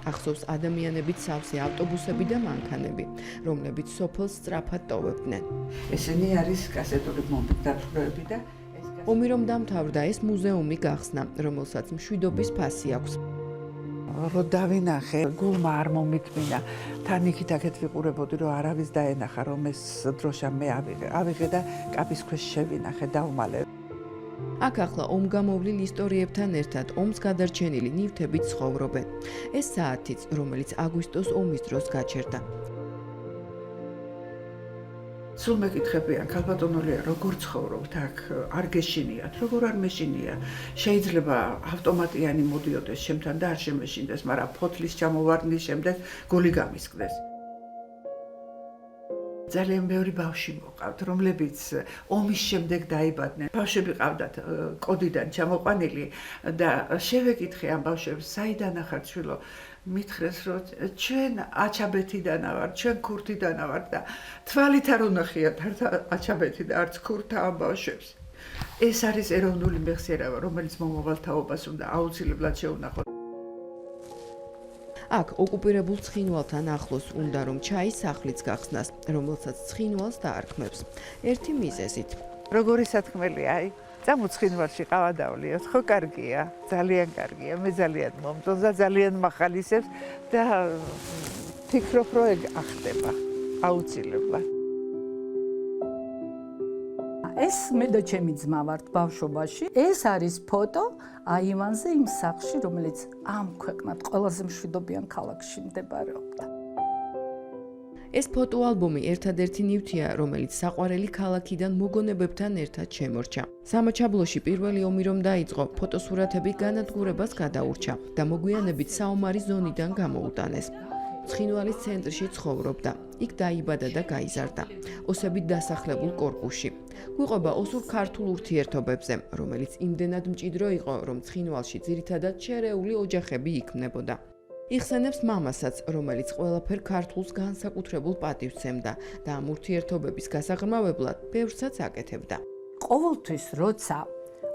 ახსოვს ადამიანებით სავსე ავტობუსები და მანქანები, რომლებიც სოფელს სწრაფად ტოვებდნენ. ესენი არის კასეტური ბომბით დაფრქვევები და ომი რომ დამთავრდა, ეს მუზეუმი გახსნა, რომელსაც მშვიდობის ფასი აქვს. რო დავინახე, გულმა არ მომიტმინა. თან იქით-აქეთ ვიყურებოდი, რომ არავის დაენახა, რომ ეს დროშა მე ავიღე და კაპის ქვეშ შევინახე, დავმალე. აქ ახლა ომგამოვლილ ისტორიებთან ერთად ომს გადარჩენილი ნივთებით ცხოვრობენ. ეს საათიც, რომელიც აგვისტოს ომის დროს გაჩერდა. სულ მეკითხებიან, ქალბატონოლია, როგორ ცხოვრობთ აქ, არ გეშინიათ, როგორ არ მეშინია. შეიძლება ავტომატიანი მოდიოდეს ჩემთან და არ შემეშინდეს, მაგრამ ფოთლის ჩამოვარდნის შემდეგ გული გამისკდეს. ძალიან ბევრი ბავშვი მოყავთ, რომლებიც ომის შემდეგ დაიბადნენ. ბავშვები ყავდათ კოდიდან ჩამოყვანილი და შევეკითხე ამ ბავშვებს, საიდან ახარ ჩვილო? მითხრეს, რომ ჩვენ აჩაბეთიდან ვართ, ჩვენ ქურთიდან ვართ და თვალით არ უნახიათ არც აჩაბეთი და არც ქურთა ამ ბავშვებს. ეს არის ეროვნული მეხსიერება, რომელიც მომავალ თაობას უნდა აუცილებლად შეუნახოთ. აქ ოკუპირებულ ცხინვალთან ახლოს უნდა რომ ჩაის სახლიც გახსნას, რომელსაც ცხინვალს დაარქმევს. ერთი მიზეზით. როგორი სათქმელია, აი, წამო ცხინვალში ყავა დავლიოთ, ხო კარგია, ძალიან კარგია, მე ძალიან მომწონს და ძალიან მახალისებს და ფიქრობ, რომ ეგ ახდება აუცილებლად. ეს მე და ჩემი ძმა ვართ ბავშვობაში. ეს არის ფოტო აივანზე იმ სახლში, რომელიც ამ ქვეყნად ყველაზე მშვიდობიან ქალაქში მდებარეობდა. ეს ფოტოალბომი ერთადერთი ნივთია, რომელიც საყვარელი ქალაქიდან მოგონებებთან ერთად შემორჩა. სამაჩაბლოში პირველი ომი რომ დაიწყო, ფოტოსურათები განადგურებას გადაურჩა და მოგვიანებით საომარი ზონიდან გამოუტანეს. ცხინვალის ცენტრში ცხოვრობდა. იქ დაიბადა და გაიზარდა. ოსებით დასახლებულ კორპუსში. გვიყვება ოსურ-ქართულ ურთიერთობებზე, რომელიც იმდენად მჭიდრო იყო, რომ ცხინვალში ძირითადად შერეული ოჯახები იქმნებოდა. იხსენებს მამასაც, რომელიც ყველაფერ ქართულს განსაკუთრებულ პატივს სცემდა და ამ ურთიერთობების გასაღრმავებლად ბევრსაც აკეთებდა. ყოველთვის როცა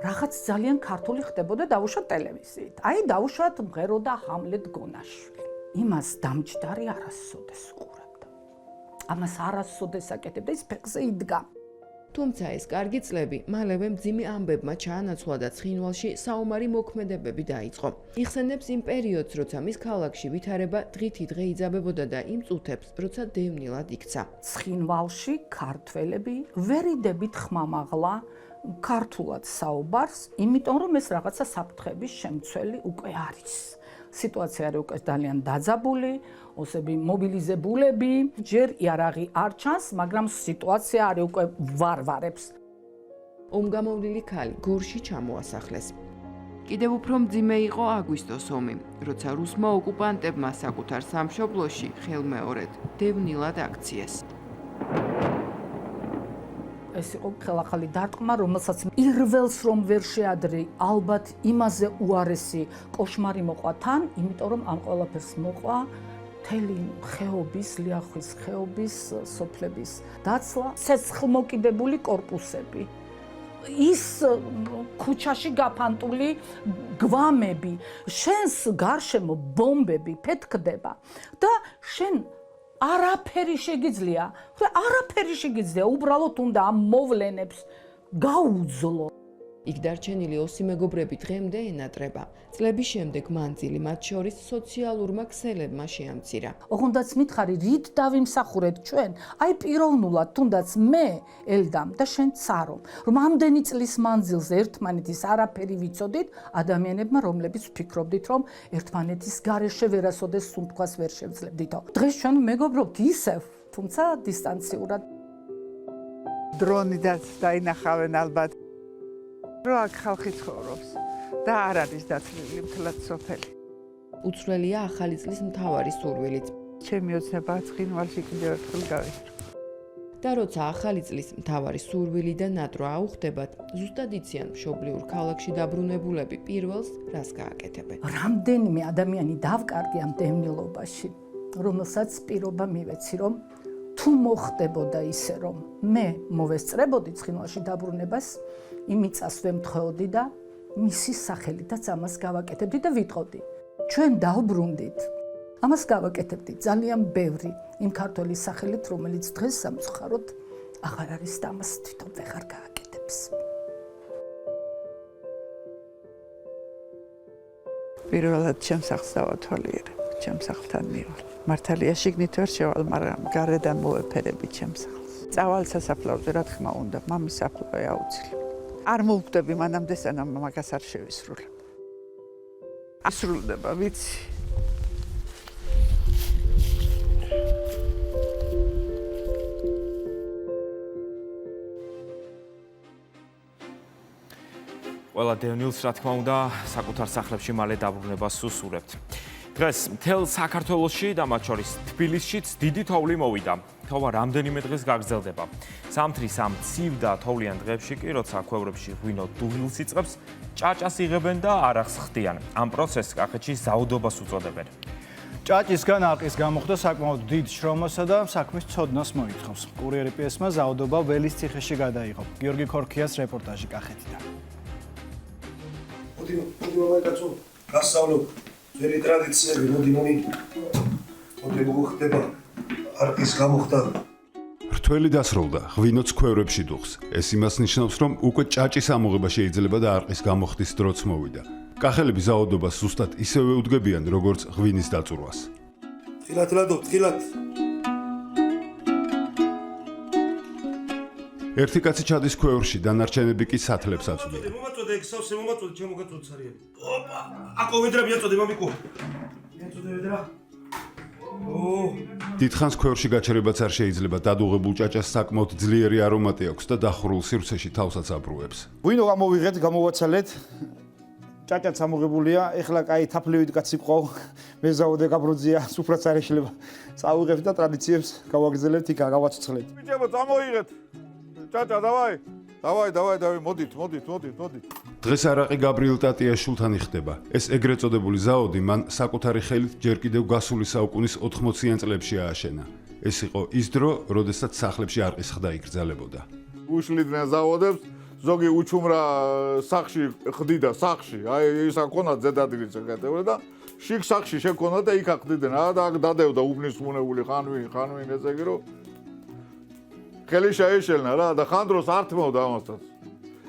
რაღაც ძალიან ქართული ხდებოდა, დავუშვათ ტელევიზიით. აი დავუშვათ მღეროდა ჰამლეტ გონაშვილი. იმას დამჯდარი არასოდეს უყურებდა. ამას არასოდეს აკეთებდა, ის ფეხზე იდგა. თუმცა ეს კარგი წლები მალევე მძიმე ამბებმა ჩაანაცვლა და ცხინვალში საომარი მოქმედებები დაიწყო. იხსენებს იმ პერიოდს, როცა მის ქალაქში ვითარება დღითი-დღე იძაბებოდა და იმ წუთებს, როცა დევნილად იქცა. ცხინვალში ქართველები ვერიდებით ხმამაღლა ქართულად საუბარს, იმიტომ რომ ეს რაღაცა საფრთხების შემცველი უკვე არის. სიტუაცია არის უკვე ძალიან დაძაბული, ოსები მობილიზებულები, ჯერ იარაღი არ ჩანს, მაგრამ სიტუაცია არის უკვე ვარვარებს. ომგამოვლილი ქალი გორში ჩამოასახლეს. კიდევ უფრო მძიმე იყო აგვისტოს ომი, როცა რუსმა ოკუპანტებმა საკუთარ სამშობლოში ხელმეორედ დევნილად აქციეს. ეს იყო ხელახალი დარტყმა, რომელსაც პირველს რომ ვერ შეადრი, ალბათ იმაზე უარესი კოშმარი მოყვა თან, იმიტომ რომ ამ ყველაფერს მოყვა მთელი ხეობის, ლიახვის ხეობის, სოფლების დაცლა, ცეცხლმოკიდებული კორპუსები. ის ქუჩაში გაფანტული გვამები, შენს გარშემო ბომბები ფეთქდება და შენ არაფერი შეგიძლია, არაფერი შეგიძლია, უბრალოდ უნდა ამ მოვლენებს გაუძლო. იქ დარჩენილი 20 მეგობრები დღემდე ენატრება. წლების შემდეგ მანძილი მათ შორის სოციალურმა ქსელებმა შეამცირა. ოღონდაც მითხარი, რით დავიმსახურეთ ჩვენ? აი პიროვნულად, თუნდაც მე, ელდამ და შენ царომ, რომ ამდენი წლის მანძილზე ერთმანეთის არაფერი ვიცოდით, ადამიანებმა, რომლებიც ვფიქრობდით, რომ ერთმანეთის გარეშე ვერასოდეს სუნთქვას ვერ შევძლებდითო. დღეს ჩვენ მეგობრობთ ისევ, თუმცა დისტანციურად. დრონიდაც დაინახავენ ალბათ. რო აქ ხალხი ცხოვრობს და არ არის დაცლილი მთლად სოფელი. უცვლელია ახალი წლის მთავარი სურვილიც. ჩემი ოცნება ცხინვალში კიდევ ერთხელ გავისწრო. და როცა ახალი წლის მთავარი სურვილი და ნატრო აუხდებათ, ზუსტად იციან მშობლიურ ქალაქში დაბრუნებულები პირველს რას გააკეთებენ. რამდენიმე ადამიანი დავკარგი ამ დევნილობაში, რომელსაც პირობა მივეცი, რომ თუ მოხდებოდა ისე, რომ მე მოვესწრებოდი ცხინვალში დაბრუნებას, იმიწას ვემთხოვდი და მისი სახელითაც ამას გავაკეთებდი და ვიტყოდი. ჩვენ დავბრუნდით. ამას გავაკეთებდი ძალიან ბევრი იმ ქართველის სახელით, რომელიც დღეს სამწუხაროდ აღარ არის და ამას თვითონ ვეღარ გააკეთებს. პირველად ჩემს სახლს დავათვალიერებ, ჩემს სახლთან მივალ. მართალია შიგნით ვერ შევალ, მაგრამ გარედან მოვეფერები ჩემს სახლს. წავალ სასაფლაოზე, რა თქმა უნდა, მამის საფლავე აუცილებელი. არ მოვკვდები მანამდე სანამ მაგას არ შევისრულებ. ისრულდება, ვიცი. ყველა დევნილს, რა თქმა უნდა, საკუთარ სახლებში მალე დაბრუნებას სუსურებთ. დღეს მთელ საქართველოში და მათ შორის თბილისშიც დიდი თოვლი მოვიდა. თოვა რამდენიმე დღეს გაგრძელდება. ზამთრის ამ ცივ და თოვლიან დღეებში კი, როცა ქვევრებში ღვინო დუღილს იწყებს, ჭაჭას იღებენ და არახს ხდიან. ამ პროცესს კახეთში ზაუდობას უწოდებენ. ჭაჭისგან არყის გამოხდა საკმაოდ დიდ შრომასა და საქმის ცოდნას მოითხოვს. კურიერი პიესმა ზაუდობა ველის ციხეში გადაიღო. გიორგი ქორქიას რეპორტაჟი კახეთიდან. მოდი მამაკაცო, გასავლობ ძველი ტრადიციები, მოდი მოხდება არყის გამოხდა. რთველი დასრულდა, ღვინოც ქვევრებში დუღს. ეს იმას ნიშნავს, რომ უკვე ჭაჭის ამოღება შეიძლება და არყის გამოხდის დროც მოვიდა. კახელები ზაუდობას ზუსტად ისევე უდგებიან, როგორც ღვინის დაწურვას. თხილად ლადო, თხილად. ერთი კაცი ჩადის ქვევრში, დანარჩენები კი სათლებს აწვდიან. მომაწოდე ეგ სავსე, მომაწოდე ჩემო გაწოდე ცარიელი. ოპა, აკო ვედრა მიაწოდე მამიკო. მიაწოდე ვედრა. დიდხანს ქვევრში გაჩერებაც არ შეიძლება, დადუღებულ ჭაჭას საკმაოდ ძლიერი არომატი აქვს და დახურულ სივრცეში თავსაც აბრუებს. ღვინო გამოვიღეთ, გამოვაცალეთ. ჭაჭაც ამოღებულია, ეხლა კაი თაფლივით კაცი ყავ, მეზაოდე გაბროძია, სუფრაც არ შეიძლება. წავიღებთ და ტრადიციებს გავაგრძელებთ, იქ გავაცოცხლეთ. ბიჭებო, წამოიღეთ. ჭაჭა, დავაი. დავაი, მოდით. დღეს არაყი გაბრიელ ტატიაშვილთან იხდება. ეს ეგრეთ წოდებული ზაოდი მან საკუთარი ხელით ჯერ კიდევ გასული საუკუნის 80-იან წლებში ააშენა. ეს იყო ის დრო, როდესაც სახლებში არყის ხდა იკრძალებოდა. უშლიდნენ ზაოდებს, ზოგი უჩუმრა სახში ხდიდა სახში. აი ის აქონდა ზედადილიც ეკეთებდა და შიგ სახში შეკონდა და იქ ხდიდნენ. და აქ დადევდა უბნისმუნებული ხანვინ ესე იგი რომ ხელი შეეშელნა რა და ხანდროს ართმევდა ამასაც.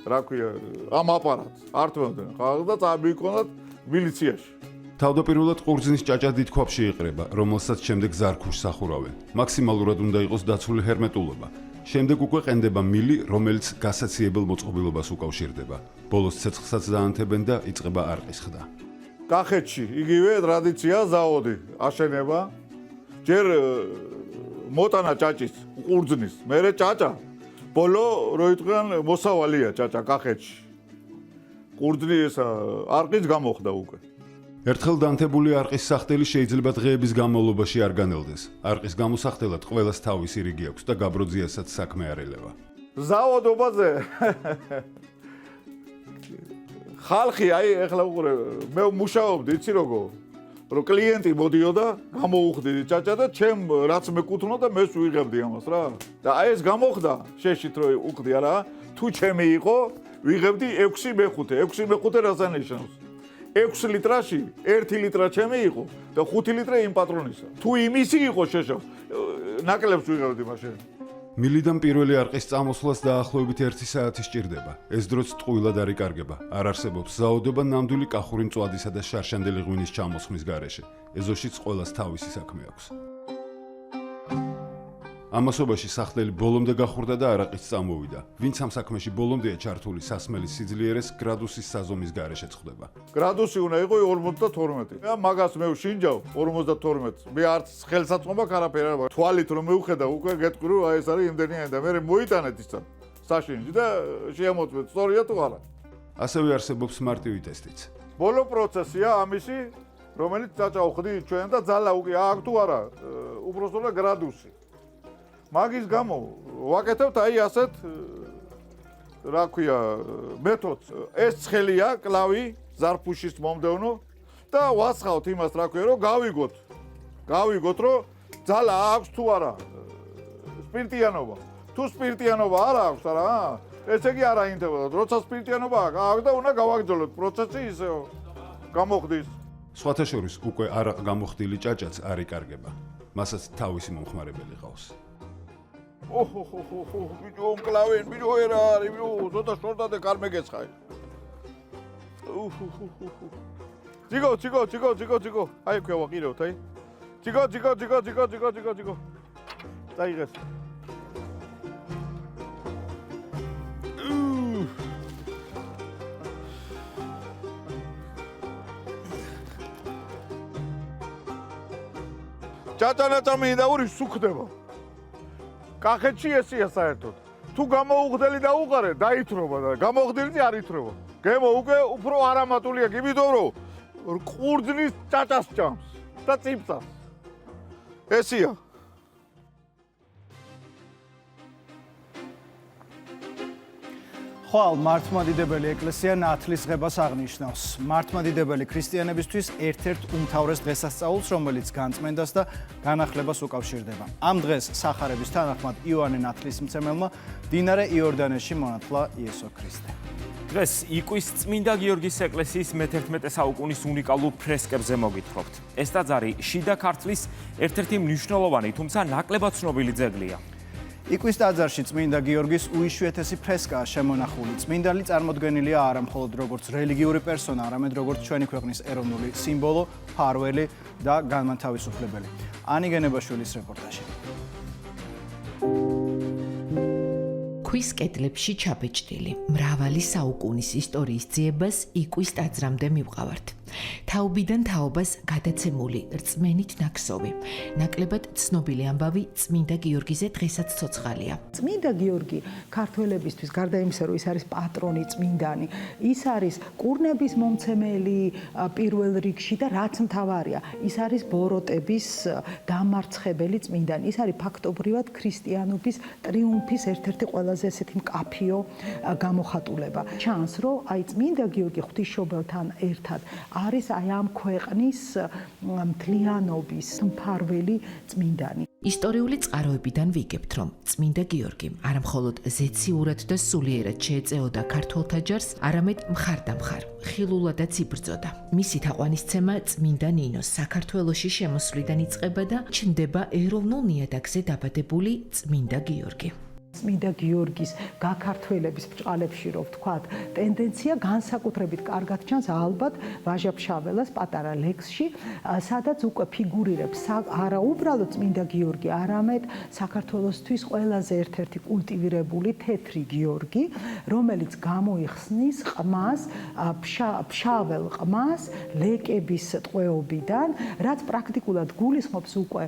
რა ქვია, ამ აპარატს ართმევდნენ. ხალხი და წამოიქონათ მილიციაში. თავდაპირველად ყურძნის ჭაჭა დიდ ქვაბში იყრება, რომელსაც შემდეგ ზარქუშს ახურავენ. მაქსიმალურად უნდა იყოს დაცული ჰერმეტულობა. შემდეგ უკვე ყენდება მილი, რომელიც გასაციებელ მოწყობილობას უკავშირდება. ბოლოს ცეცხლსაც დაანთებენ და იწყება არყის ხდა. კახეთში იგივე ტრადიცია ზაოდი აშენება. ჯერ მოტანა ჭაჭის, ყურძნის, მერე ჭაჭა. ბოლო რო იტყვიან მოსავალია ჭაჭა კახეთში. ყურძნი ესა არყის გამოხდა უკვე. ერთხელ დანთებული არყის სახტელი შეიძლება დღეების განმავლობაში არ განელდეს. არყის გამოსახტელად ყველას თავისი რიგი აქვს და გაბროძიასაც საქმე არ ელევა. ზაოდობაზე ხალხი აი ეხლა უყურე მე მუშაობდი, იცი როგორ? რომ კლიენტი მოდიოდა, გამოუხდიდი ჭაჭა და ჩემ რაც მეკუთვნოდა, მეს ვიღებდი ამას რა. და აი ეს გამოხდა, შეშით რომ უხდია რა. თუ ჩემი იყო, ვიღებდი 6 მეხუთე. 6 მეხუთე რას ანიშნავს? 6 ლიტრაში 1 ლიტრა ჩემი იყო და 5 ლიტრა იმ პატრონისა. თუ იმისი იყო შეშავს, ნაკლებს ვიღებდი მაშინ. მილიდან პირველი არყის წამოსვლას დაახლოებით 1 საათი სჭირდება. ეს დროც ტყუილად არ იკარგება. არ არსებობს ზაოდობა ნამდვილი კახური მწვადისა და შარშანდელი ღვინის ჩამოსხმის გარეშე. ეზოშიც ყველას თავისი საქმე აქვს. ამასობაში სახლელი ბოლომდე გახურდა და არაყიც წამოვიდა. ვინც ამ საქმეში ბოლომდეა ჩართული, სასმელის სიძლიერეს გრადუსის საზომის გარეშე წხვდება. გრადუსი უნდა იყო 52. მაგას მე ვშინჯავ 52. მე არც ხელსაწყობა არაფერი არ მაქვს. თვალით რომ მივხედა უკვე გეტყვი რომ აი ეს არის იმდენიანი და მე მოიტანეთ ისა საშინჯი და შეამოწმეთ სწორია თუ არა. ასევე არსებობს მარტივი ტესტიც. ბოლო პროცესია ამისი, რომელიც წაჭავხდი ჩვენ და ძალა უკვე აქვს თუ არა, უბრალოდ გრადუსი. მაგის გამო ვაკეთებთ აი ასეთ რა ქვია მეთოდს. ეს ცხელია კლავი ზარფუშის მომდევნო და ვასხავთ იმას რა ქვია რომ გავიგოთ რომ ძალა აქვს თუ არა სპირტიანობა. თუ სპირტიანობა არ აქვს არა ესე იგი არ აინტერესებთ. როცა სპირტიანობა აქვს და უნდა გავაგრძელოთ პროცესი ისეო გამოხდის. სხვათა შორის უკვე არაყ გამოხდილი ჭაჭაც არ იკარგება. მასაც თავისი მომხმარებელი ყავს. ბიჭო კლავენ ბიჭო ერა არის ბიჭო ზოთა შორდა და კარ მეგეცხაი. ციგო აი ქვია ვაყირებთ აი. ციგო. დაიღეს. ჭაჭანაჭა მინდა ორი სუქდება. კახეთში ესია საერთოდ. თუ გამოუღდელი დაუყარე, დაითრობა და გამოუღდელი არ ითრობა. გემო უკვე უფრო არამატულია, იმიტომ რომ ყურძნის ჭაჭას ჭამს და წიფსას. ესია. ხვალ მართლმადიდებელი ეკლესია ნათლის ღებას აღნიშნავს. მართლმადიდებელი ქრისტიანებისთვის ერთ-ერთ უმთავრეს დღესასწაულს, რომელიც განწმენდას და განახლებას უკავშირდება. ამ დღეს სახარების თანახმად იოანე ნათლისმცემელმა მდინარე იორდანეში მონათლა იესო ქრისტე. დღეს იკვის წმინდა გიორგის ეკლესიის მე-11 საუკუნის უნიკალურ ფრესკებზე მოგითხრობთ. ეს ტაძარი შიდა ქართლის ერთ-ერთი მნიშვნელოვანი, თუმცა ნაკლებად ცნობილი ძეგლია. იკვის ტაძარში წმინდა გიორგის უიშვიათესი ფრესკაა შემონახული. წმინდანი წარმოდგენილია არა მხოლოდ როგორც რელიგიური პერსონა, არამედ როგორც ჩვენი ქვეყნის ეროვნული სიმბოლო, მფარველი და განმათავისუფლებელი. ანი გენებაშვილის რეპორტაჟი. ქვის კედლებში ჩაბეჭდილი მრავალი საუკუნის ისტორიის ძიებას იკვის ტაძრამდე მივყავართ. თაობიდან თაობას გადაცემული რწმენით ნაკსოვი. ნაკლებად ცნობილი ამბავი წმინდა გიორგიზე დღესაც ცოცხალია. წმინდა გიორგი ქართველებისთვის გარდა იმისა, რომ ის არის პატრონი წმინდანი, ის არის კურნების მომცემელი პირველ რიგში და რაც მთავარია, ის არის ბოროტების დამარცხებელი წმინდანი. ის არის ფაქტობრივად ქრისტიანობის ტრიუმფის ერთ-ერთი ყველაზე ესეთი მკაფიო გამოხატულება. ჩანს, რომ აი წმინდა გიორგი ღვთისმშობელთან ერთად არის აი ამ ქვეყნის მთლიანობის მფარველი წმინდანი. ისტორიული წყაროებიდან ვიგებთ, რომ წმინდა გიორგი არამხოლოდ ზეციურად და სულიერად შეეწეოდა ქართველთა ჯარს, არამედ მხარდამხარ, ხილულადაც იბრძოდა. მისი თაყვანისცემა წმინდა ნინოს საქართველოში შემოსვლიდან იწყება და ჩნდება ეროვნულ ნიადაგზე დაბადებული წმინდა გიორგი. წმინდა გიორგის გაქართველების ბრჭყალებში რო ვთქვათ, ტენდენცია განსაკუთრებით კარგად ჩანს ალბათ ვაჟა-ფშაველას პატარა ლექსში, სადაც უკვე ფიგურირებს არა უბრალოდ წმინდა გიორგი, არამედ საქართველოსთვის ყველაზე ერთ-ერთი კულტივირებული თეთრი გიორგი, რომელიც გამოიხსნის ყმას, ფშაվել ყმას ლეკების ტყვეობიდან, რაც პრაქტიკულად გულისხმობს უკვე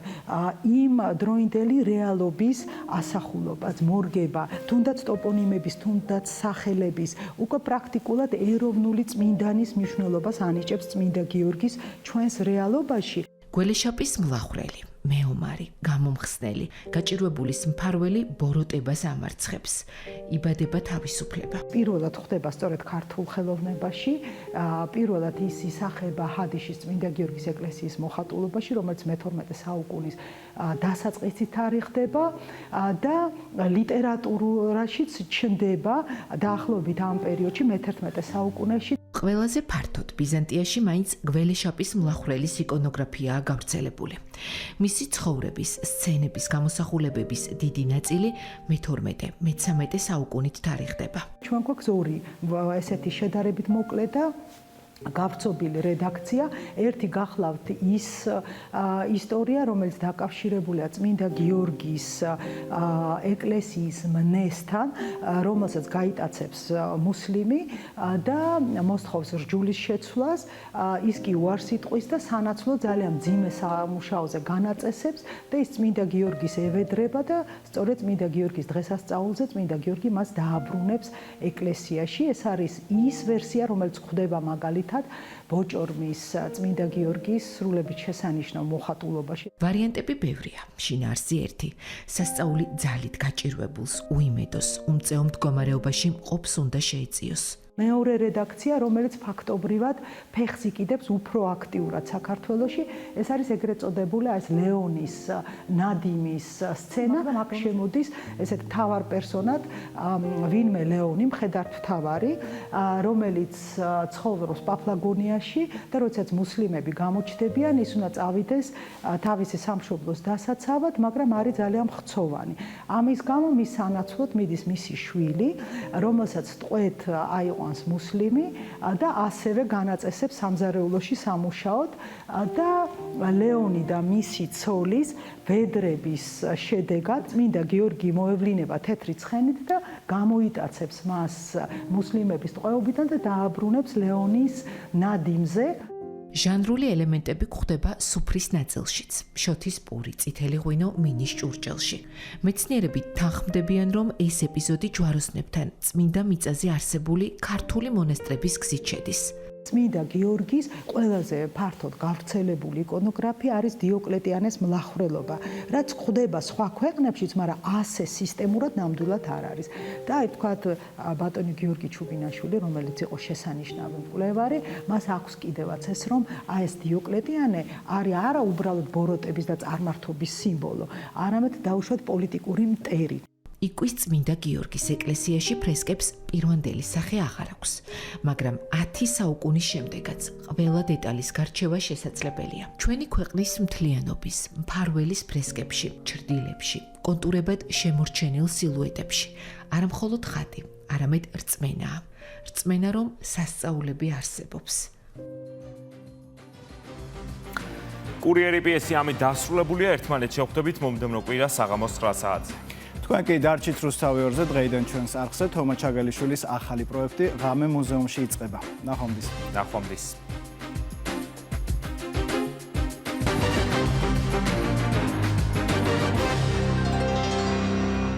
იმ დროინდელი რეალობის ასახულობას. მორგება, თუნდაც ტოპონიმების, თუნდაც სახელების, უკვე პრაქტიკულად ეროვნული წმინდანის მნიშვნელობას ანიჭებს წმინდა გიორგის ჩვენს რეალობაში. გველეშაპის მლახვრელი, მეომარი, გამომხსნელი, გაჭირვებულის მფარველი ბოროტებას ამარცხებს. იბადება თავისუფლება. პირველად ხდება სწორედ ქართულ ხელოვნებაში, პირველად ის ისახება ჰადიშის წმინდა გიორგის ეკლესიის მოხატულობაში, რომელიც მე-12 საუკუნის დასაწყისით თარიღდება და ლიტერატურაშიც ჩნდება დაახლოებით ამ პერიოდში მე-11 საუკუნეში. ყველაზე ფართოდ ბიზანტიაში მაინც გველეშაპის მლახვრელის იკონოგრაფიაა გავრცელებული. მისი ცხოვრების, სცენების გამოსახულებების დიდი ნაწილი მე-12-მე-13 საუკუნით თარიღდება. ჩვენ გვაქვს ორი ესეთი შედარებით მოკლე და გავრცობილი რედაქცია. ერთი გახლავთ ის ისტორია, რომელიც დაკავშირებულია წმინდა გიორგის ეკლესიის მნესთან, რომელსაც გაიტაცებს მუსლიმი და მოსთხოვს რჯულის შეცვლას. ის კი უარს იტყვის და სანაცვლოდ ძალიან მძიმე სამუშაოზე განაწესებს და ის წმინდა გიორგის ევედრება და სწორედ წმინდა გიორგის დღესასწაულზე წმინდა გიორგი მას დააბრუნებს ეკლესიაში. ეს არის ის ვერსია, რომელიც გვხვდება მაგალითად ბოჭორმის წმინდა გიორგის სრულებით შესანიშნავ მოხატულობაში. ვარიანტები ბევრია. შინაარსი ერთი. სასწაული ძალით გაჭირვებულს, უიმედოს, უმწეო მდგომარეობაში მყოფს უნდა შეეწიოს. მეორე რედაქცია, რომელიც ფაქტობრივად ფეხს იკიდებს უფრო აქტიურად საქართველოში, ეს არის ეგრეთ წოდებული ეს ლეონის ნადიმის სცენა, აქ შემოდის ესეთ მთავარ პერსონად ვინმე ლეონი, მხედართ მთავარი, რომელიც ცხოვრობს პაფლაგონიაში და როდესაც მუსლიმები გამოჩნდებიან, ის უნდა წავიდეს თავისი სამშობლოს დასაცავად, მაგრამ არის ძალიან მხცოვანი. ამის გამო მის სანაცვლოდ მიდის მისი შვილი, რომელსაც ტყვედ აიყვანს მუსლიმი და ასევე განაწესებს სამზარეულოში სამუშაოდ და ლეონი და მისი ცოლის ვედრების შედეგად წმინდა გიორგი მოევლინება თეთრი ცხენით და გამოიტაცებს მას მუსლიმების ტყვეობიდან და დააბრუნებს ლეონის ნადიმზე. ჟანრული ელემენტები გვხვდება სუფრის ნაწილშიც, შოთის პური, წითელი ღვინო მინის ჭურჭელში. მეცნიერები თანხმდებიან, რომ ეს ეპიზოდი ჯვაროსნებთან წმინდა მიწაზე არსებული ქართული მონასტრების გზით შედის. წმინდა გიორგის ყველაზე ფართოდ გავრცელებული იკონოგრაფია არის დიოკლეტიანეს მლახვრელობა, რაც გვხვდება სხვა ქვეყნებშიც, მაგრამ ასე სისტემურად ნამდვილად არ არის. და აი თქვათ ბატონი გიორგი ჩუბინაშვილი, რომელიც იყო შესანიშნავი მკვლევარი, მას აქვს კიდევაც ეს, რომ აი ეს დიოკლეტიანე არის არა უბრალოდ ბოროტების და წარმართობის სიმბოლო, არამედ დაუშვათ პოლიტიკური მტერი. იკვის წმინდა გიორგის ეკლესიაში ფრესკებს პირვანდელი სახე აღარ აქვს, მაგრამ 10 საუკუნის შემდეგაც ყველა დეტალის გარჩევა შესაძლებელია. ჩვენი ქვეყნის მთლიანობის, მფარველის ფრესკებში, ჩრდილებში, კონტურებად შემორჩენილ სილუეტებში, არა მხოლოდ ხატი, არამედ რწმენაა. რწმენა, რომ სასწაულები არსებობს. კურიერი პიესი ამით დასრულებულია. ერთმანეთს შევხვდებით მომდევნო კვირა საღამოს 9 საათზე. თქვენ კი დარჩით რუსთავი 2-ზე, დღეიდან ჩვენს არხზე თომა ჩაგალიშვილის ახალი პროექტი ღამე მუზეუმში იწყება. ნახვამდის.